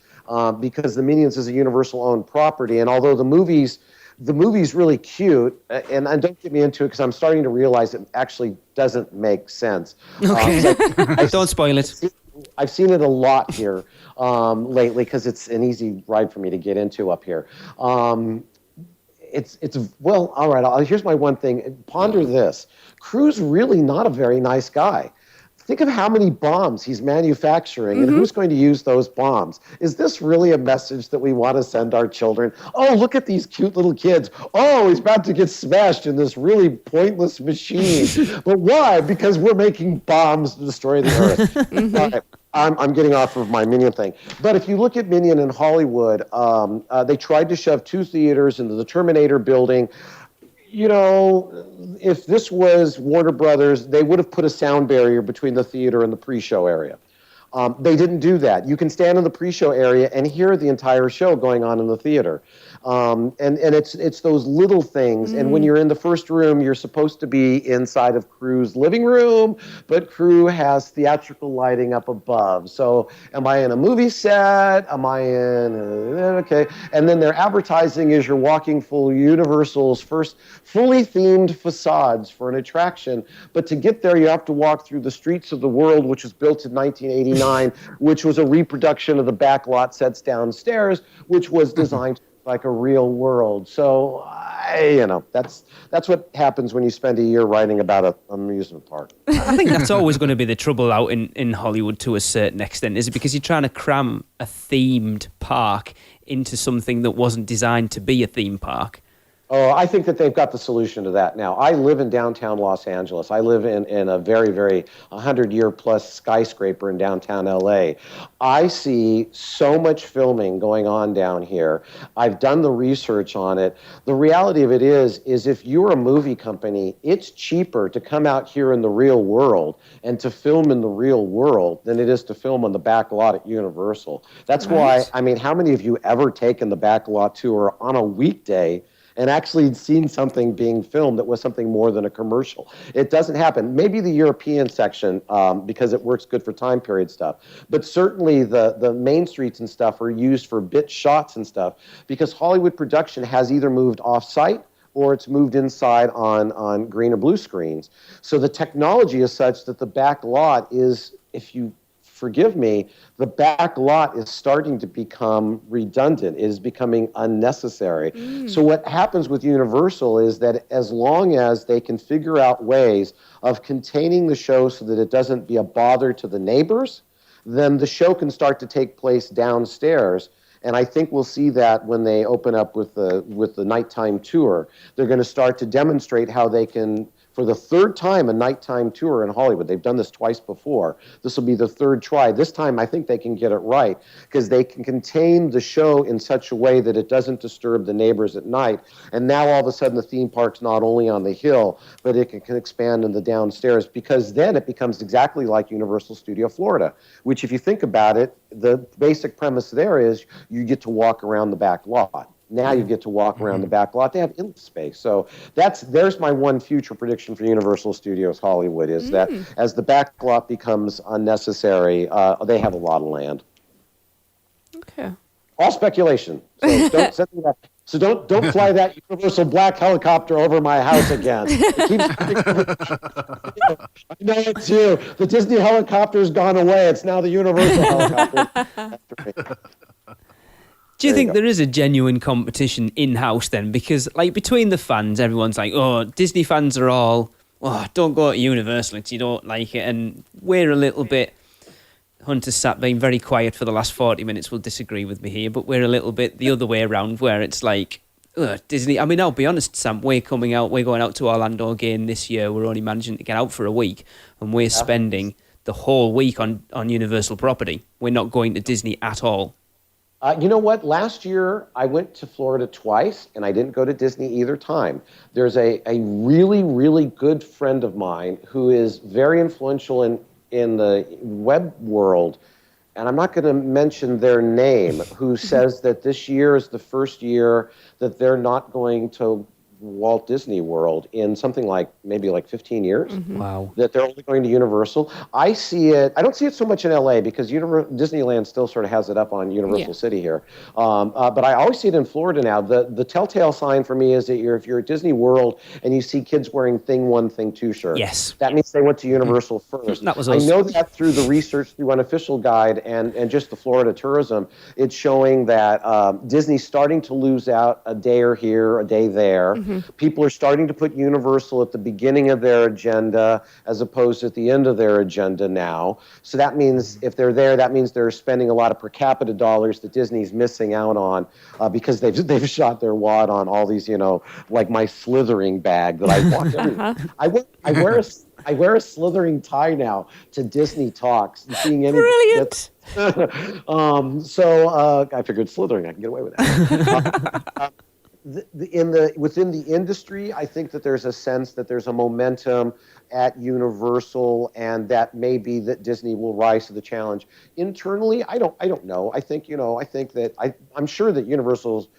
because the Minions is a Universal-owned property. And although the movie's really cute, and don't get me into it because I'm starting to realize it actually doesn't make sense. Okay, don't spoil it. I've seen it a lot here lately because it's an easy ride for me to get into up here. Well, all right. Here's my one thing. Ponder this: Crew's really not a very nice guy. Think of how many bombs he's manufacturing and who's going to use those bombs. Is this really a message that we want to send our children? Oh, look at these cute little kids. Oh, he's about to get smashed in this really pointless machine. But why? Because we're making bombs to destroy the Earth. I'm getting off of my Minion thing. But if you look at Minion in Hollywood, they tried to shove 2 theaters into the Terminator building. You know, if this was Warner Brothers, they would have put a sound barrier between the theater and the pre-show area. They didn't do that. You can stand in the pre-show area and hear the entire show going on in the theater. And it's those little things. And when you're in the first room, you're supposed to be inside of Crew's living room, but Crew has theatrical lighting up above. So am I in a movie set? Am I in, okay. And then their advertising is you're walking through Universal's first fully themed facades for an attraction. But to get there, you have to walk through the Streets of the World, which was built in 1989. Which was a reproduction of the backlot sets downstairs, which was designed like a real world. So, that's what happens when you spend a year writing about an amusement park. I think that's always going to be the trouble out in Hollywood to a certain extent, is it? Because you're trying to cram a themed park into something that wasn't designed to be a theme park. Oh, I think that they've got the solution to that now. I live in downtown Los Angeles. I live in a very, very 100-year-plus skyscraper in downtown LA. I see so much filming going on down here. I've done the research on it. The reality of it is if you're a movie company, it's cheaper to come out here in the real world and to film in the real world than it is to film on the back lot at Universal. That's why, how many of you ever taken the back lot tour on a weekday and actually seen something being filmed that was something more than a commercial? It doesn't happen. Maybe the European section, because it works good for time period stuff. But certainly the main streets and stuff are used for bit shots and stuff, because Hollywood production has either moved off-site or it's moved inside on green or blue screens. So the technology is such that the back lot is, if you forgive me, the back lot is starting to become redundant. It is becoming unnecessary. So what happens with Universal is that as long as they can figure out ways of containing the show so that it doesn't be a bother to the neighbors, then the show can start to take place downstairs. And I think we'll see that when they open up with the nighttime tour. They're going to start to demonstrate how they can, for the third time, a nighttime tour in Hollywood. They've done this twice before. This will be the third try. This time, I think they can get it right, because they can contain the show in such a way that it doesn't disturb the neighbors at night. And now, all of a sudden, the theme park's not only on the hill, but it can expand in the downstairs, because then it becomes exactly like Universal Studio Florida, which, if you think about it, the basic premise there is you get to walk around the back lot. Now you get to walk around the back lot. They have inlet space. So there's my one future prediction for Universal Studios Hollywood, is that as the back lot becomes unnecessary, they have a lot of land. Okay. All speculation. So don't send me that. So don't fly that Universal black helicopter over my house again. It keeps I know it's you. The Disney helicopter's gone away. It's now the Universal helicopter. Do you think there is a genuine competition in-house then? Because, like, between the fans, everyone's like, oh, Disney fans are all, oh, don't go to Universal because you don't like it. And we're a little bit, Hunter's sat being very quiet for the last 40 minutes, will disagree with me here, but we're a little bit the other way around, where it's like, Disney. I mean, I'll be honest, Sam, we're going out to Orlando again this year. We're only managing to get out for a week, and we're spending the whole week on Universal property. We're not going to Disney at all. You know what? Last year, I went to Florida twice, and I didn't go to Disney either time. There's a really, really good friend of mine who is very influential in the web world, and I'm not going to mention their name, who says that this year is the first year that they're not going to Walt Disney World in something like maybe 15 years. Wow. That they're only going to Universal. I don't see it so much in LA, because Disneyland still sort of has it up on Universal City here. But I always see it in Florida now. The telltale sign for me is that if you're at Disney World and you see kids wearing Thing 1, Thing 2 shirts, yes, that means they went to Universal first. That was us. I know that through the research through Unofficial Guide and just the Florida tourism. It's showing that Disney's starting to lose out a day or here, a day there. People are starting to put Universal at the beginning of their agenda as opposed to at the end of their agenda now. So that means if they're there, that means they're spending a lot of per capita dollars that Disney's missing out on, because they've shot their wad on all these, like my slithering bag that I walk everywhere. I wear a slithering tie now to Disney Talks. Seeing any Brilliant. So I figured slithering, I can get away with that. within the industry, I think that there's a sense that there's a momentum at Universal, and that maybe that Disney will rise to the challenge. Internally, I don't know. I think that I'm sure that Universal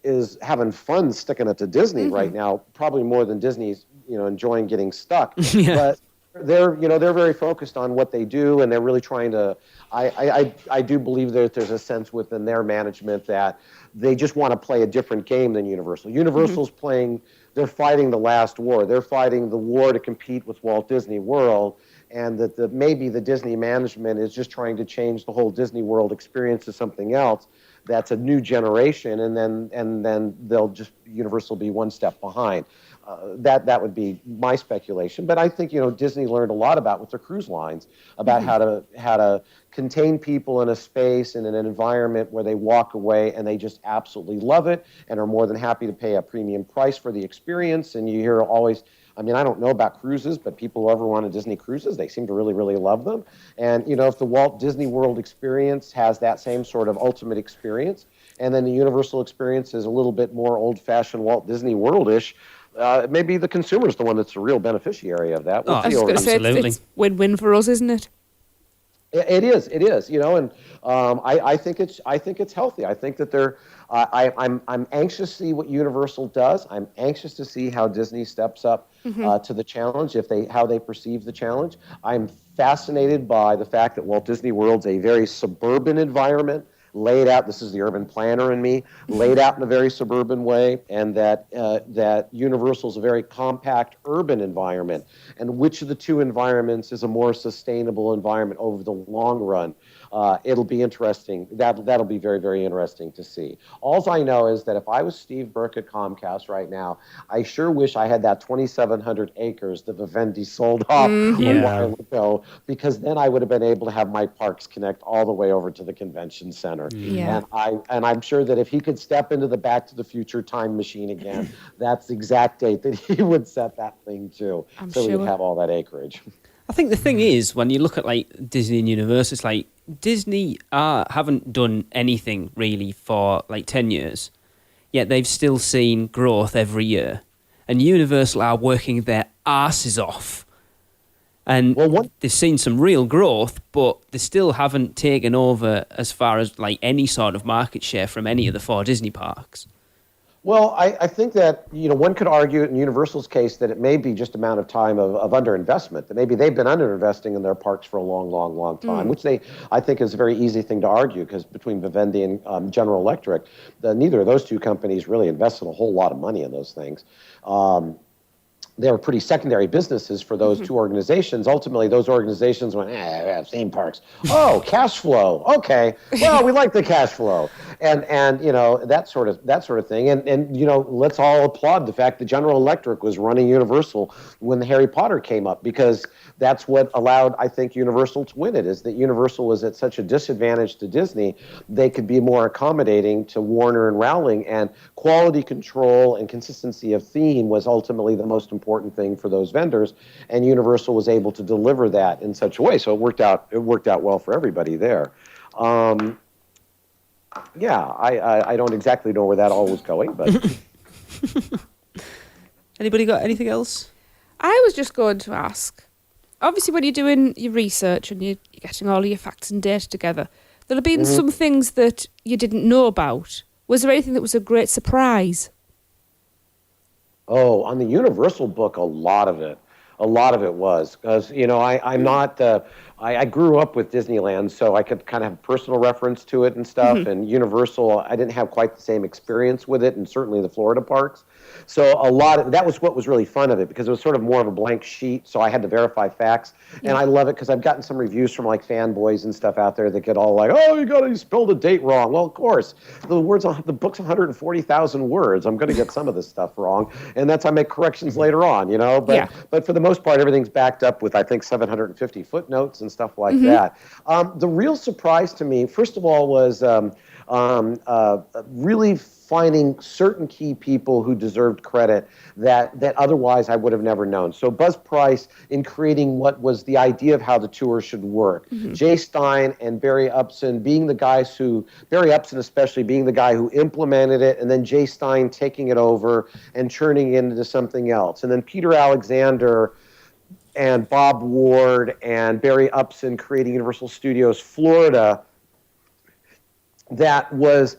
is having fun sticking it to Disney right now, probably more than Disney's enjoying getting stuck. But they're very focused on what they do, and they're really trying to. I do believe that there's a sense within their management that they just want to play a different game than Universal. Universal's playing. They're fighting the last war. They're fighting the war to compete with Walt Disney World, and that maybe the Disney management is just trying to change the whole Disney World experience to something else that's a new generation, and then they'll just Universal be one step behind. That would be my speculation. But I think Disney learned a lot about with their cruise lines about how to contain people in a space and in an environment where they walk away and they just absolutely love it and are more than happy to pay a premium price for the experience. And you hear always, I don't know about cruises, but people who ever went on Disney cruises, they seem to really, really love them. And if the Walt Disney World experience has that same sort of ultimate experience, and then the Universal experience is a little bit more old-fashioned Walt Disney World-ish, maybe the consumer is the one that's the real beneficiary of that. I was going to say it's win-win for us, isn't it? It is, and I think it's healthy. I think that I'm anxious to see what Universal does. I'm anxious to see how Disney steps up to the challenge, how they perceive the challenge. I'm fascinated by the fact that Walt Disney World's a very suburban environment, laid out. This is the urban planner in me, laid out in a very suburban way, and that Universal is a very compact urban environment. And which of the two environments is a more sustainable environment over the long run? It'll be interesting. That'll be very, very interesting to see. All I know is that if I was Steve Burke at Comcast right now, I sure wish I had that 2,700 acres that Vivendi sold off a while ago, because then I would have been able to have my parks connect all the way over to the convention center. Yeah. And I'm sure that if he could step into the Back to the Future time machine again, that's the exact date that he would set that thing to. We'd have all that acreage. I think the thing is, when you look at like Disney and Universal, it's like Disney haven't done anything really for like 10 years, yet they've still seen growth every year. And Universal are working their asses off. And they've seen some real growth, but they still haven't taken over as far as like any sort of market share from any of the 4 Disney parks. Well, I think that one could argue in Universal's case that it may be just amount of time of underinvestment, that maybe they've been underinvesting in their parks for a long, long, long time, which I think is a very easy thing to argue, because between Vivendi and General Electric, neither of those two companies really invested a whole lot of money in those things. They were pretty secondary businesses for those two organizations. Ultimately, those organizations went, theme parks. Oh, cash flow. Okay, well, we like the cash flow, and that sort of thing. And let's all applaud the fact that General Electric was running Universal when the Harry Potter came up, because that's what allowed, I think, Universal to win it. Is that Universal was at such a disadvantage to Disney, they could be more accommodating to Warner and Rowling, and quality control and consistency of theme was ultimately the most important thing for those vendors, and Universal was able to deliver that in such a way. So it worked out well for everybody there. I don't exactly know where that all was going, but Anybody got anything else? I was just going to ask, obviously when you're doing your research and you're getting all of your facts and data together, there'll have been some things that you didn't know about. Was there anything that was a great surprise? Oh, on the Universal book, a lot of it was, because I'm not. I grew up with Disneyland, so I could kind of have personal reference to it and stuff. And Universal, I didn't have quite the same experience with it, and certainly the Florida parks. So that was what was really fun of it, because it was sort of more of a blank sheet, so I had to verify facts. And I love it because I've gotten some reviews from like fanboys and stuff out there that get all like, oh, you spelled a date wrong. Well, of course, the book's 140,000 words. I'm going to get some of this stuff wrong, and I make corrections later on, But for the most part, everything's backed up with, I think, 750 footnotes and stuff like that. The real surprise to me, first of all, was really finding certain key people who deserved credit that otherwise I would have never known. So Buzz Price, in creating what was the idea of how the tour should work. Jay Stein and Barry Upson being the guys who, Barry Upson especially being the guy who implemented it, and then Jay Stein taking it over and turning it into something else. And then Peter Alexander and Bob Ward and Barry Upson creating Universal Studios Florida, that was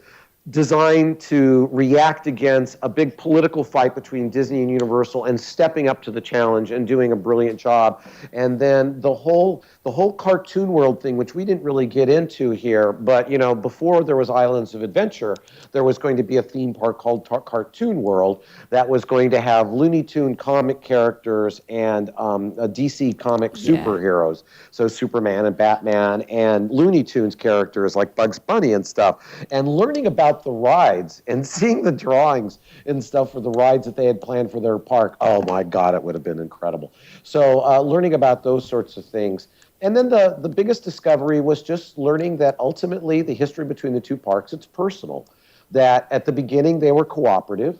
designed to react against a big political fight between Disney and Universal, and stepping up to the challenge and doing a brilliant job. And then the whole cartoon world thing, which we didn't really get into here, but before there was Islands of Adventure, there was going to be a theme park called Cartoon World that was going to have Looney Tune comic characters and DC comic superheroes, so Superman and Batman, and Looney Tunes characters like Bugs Bunny and stuff. And learning about the rides and seeing the drawings and stuff for the rides that they had planned for their park, oh my God, it would have been incredible. So learning about those sorts of things. And then the biggest discovery was just learning that ultimately the history between the two parks, it's personal. That at the beginning they were cooperative.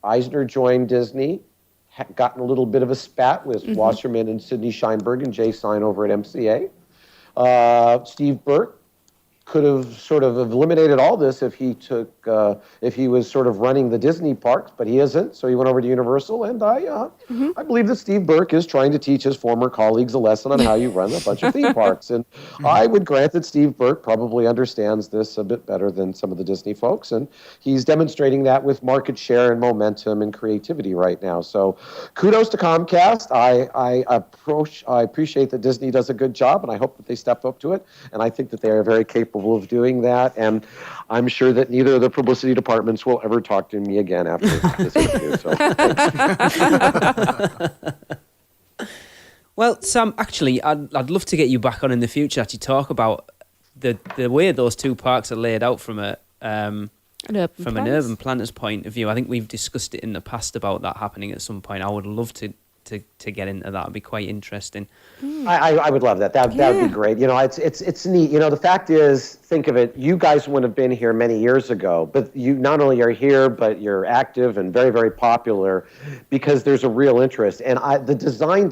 Eisner joined Disney, had gotten a little bit of a spat with Wasserman and Sidney Sheinberg and Jay Stein over at MCA. Steve Burke could have sort of eliminated all this if he was sort of running the Disney parks, but he isn't, so he went over to Universal, and I believe that Steve Burke is trying to teach his former colleagues a lesson on how you run a bunch of theme parks, and I would grant that Steve Burke probably understands this a bit better than some of the Disney folks, and he's demonstrating that with market share and momentum and creativity right now. So kudos to Comcast. I appreciate that Disney does a good job, and I hope that they step up to it, and I think that they are very capable of doing that, and I'm sure that neither of the publicity departments will ever talk to me again after this interview. So. Well, Sam, actually, I'd love to get you back on in the future to talk about the way those two parks are laid out from an urban planner's point of view. I think we've discussed it in the past about that happening at some point. I would love to get into that. It'd be quite interesting. I would love that. That would be great. It's neat. The fact is, think of it, you guys wouldn't have been here many years ago, but you not only are here, but you're active and very, very popular because there's a real interest. And the design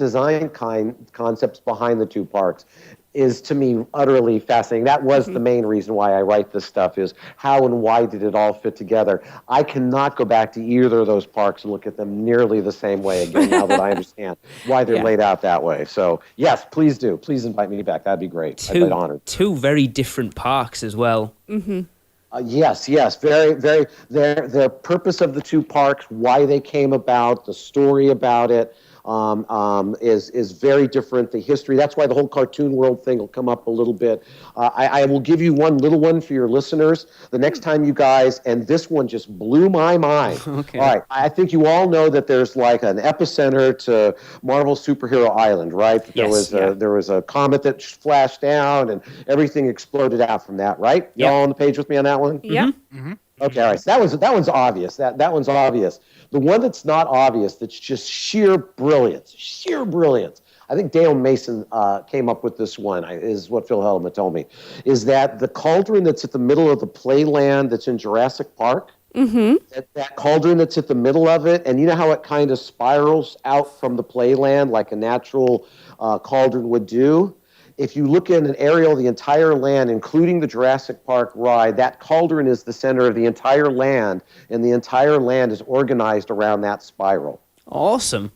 concepts behind the two parks is, to me, utterly fascinating. That was the main reason why I write this stuff, is how and why did it all fit together. I cannot go back to either of those parks and look at them nearly the same way again now that I understand why they're laid out that way. So, yes, please do. Please invite me back. That'd be great. I'd be honored. Two very different parks as well. Yes, very, very. The purpose of the two parks, why they came about, the story about it, is very different. The history, that's why the whole Cartoon World thing will come up a little bit. I will give you one little one for your listeners. The next time you guys, and this one just blew my mind. Okay. All right, I think you all know that there's like an epicenter to Marvel Superhero Island, right? There was a comet that flashed down and everything exploded out from that, right? You all on the page with me on that one? Yeah. Okay, all right. So that one's obvious. That one's obvious. The one that's not obvious, that's just sheer brilliance. I think Dale Mason came up with this one, is what Phil Hellman told me, is that the cauldron that's at the middle of the playland that's in Jurassic Park, that cauldron that's at the middle of it, and you know how it kind of spirals out from the playland like a natural cauldron would do? If you look at an aerial of the entire land, including the Jurassic Park ride, that cauldron is the center of the entire land, and the entire land is organized around that spiral. Awesome.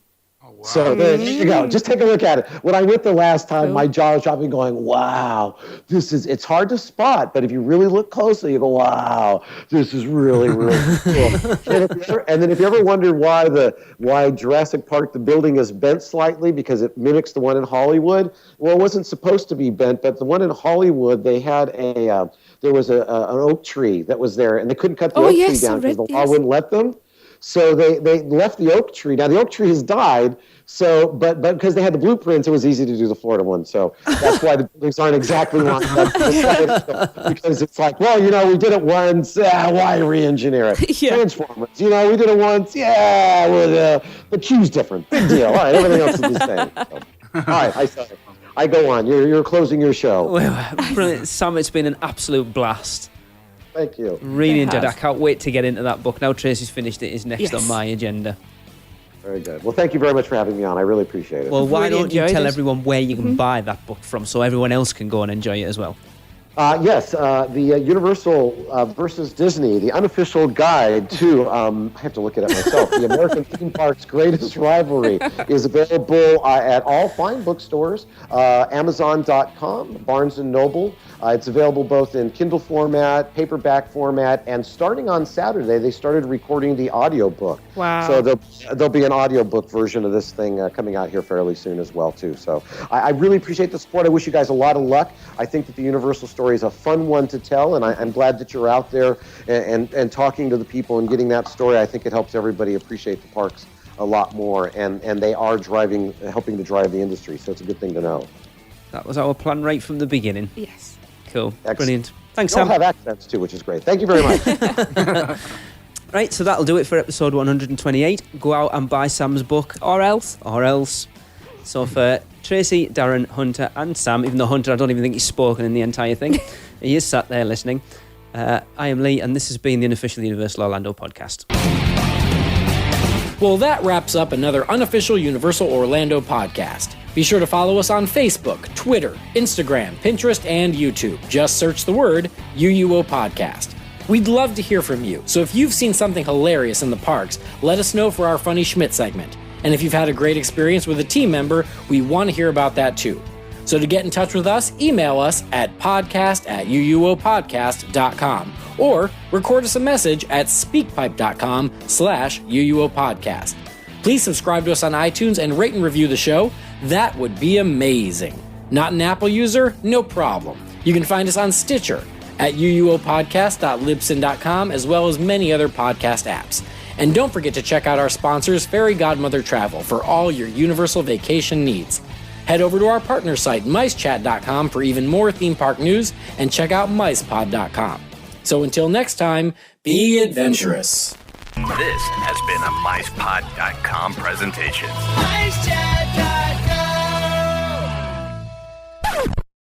Oh, wow. So there you go. Just take a look at it. When I went the last time, my jaw was dropping going, wow, it's hard to spot, but if you really look closely, you go, wow, this is really, really cool. And then if you ever wondered why Jurassic Park, the building is bent slightly because it mimics the one in Hollywood, well, it wasn't supposed to be bent, but the one in Hollywood, they had there was an oak tree that was there, and they couldn't cut the oak tree down because the law wouldn't let them. So they left the oak tree. Now the oak tree has died. So, but because they had the blueprints, it was easy to do the Florida one. So that's why the buildings aren't exactly like that. Because it's like, well, we did it once. Why re-engineer it? Transformers. We did it once. Yeah, well, the cue's different. Big deal. All right, everything else is the same. So, all right, I said it. I go on. You're closing your show. Well, brilliant. Sam, it's been an absolute blast. Thank you. Really enjoyed it. I has. can't wait to get into that book. Now Tracy's finished it, is next Yes. on my agenda. Very good. Well, thank you very much for having me on. I really appreciate it. Well, why Really don't you enjoyed tell it. everyone where you can buy that book from so everyone else can go and enjoy it as well? Yes, the Universal versus Disney, the unofficial guide to, I have to look at it myself, the American Theme Parks Greatest Rivalry is available at all fine bookstores, Amazon.com, Barnes & Noble. It's available both in Kindle format, paperback format, and starting on Saturday, they started recording the audiobook. Wow. So there'll be an audiobook version of this thing coming out here fairly soon as well, too. So I really appreciate the support. I wish you guys a lot of luck. I think that the Universal story is a fun one to tell, and I'm glad that you're out there and talking to the people and getting that story. I think it helps everybody appreciate the parks a lot more, and they are helping to drive the industry, so it's a good thing to know. That was our plan right from the beginning. Yes. Cool. Excellent. Brilliant. Thanks, They all Sam. have accents, too, which is great. Thank you very much. Right, so that'll do it for episode 128. Go out and buy Sam's book. Or else. Or else. So for Tracy, Darren, Hunter, and Sam, even though Hunter, I don't even think he's spoken in the entire thing, he is sat there listening. I am Lee, and this has been the Unofficial Universal Orlando podcast. Well, that wraps up another Unofficial Universal Orlando podcast. Be sure to follow us on Facebook, Twitter, Instagram, Pinterest, and YouTube. Just search the word UUO Podcast. We'd love to hear from you, so if you've seen something hilarious in the parks, let us know for our Funny Schmidt segment. And if you've had a great experience with a team member, we want to hear about that too. So to get in touch with us, email us at podcast@uuopodcast.com or record us a message at speakpipe.com/uuopodcast. Please subscribe to us on iTunes and rate and review the show. That would be amazing. Not an Apple user? No problem. You can find us on Stitcher, at uuopodcast.libsyn.com, as well as many other podcast apps. And don't forget to check out our sponsors, Fairy Godmother Travel, for all your Universal vacation needs. Head over to our partner site, micechat.com, for even more theme park news, and check out micepod.com. So until next time, be adventurous. This has been a MicePod.com presentation. MiceChat.com.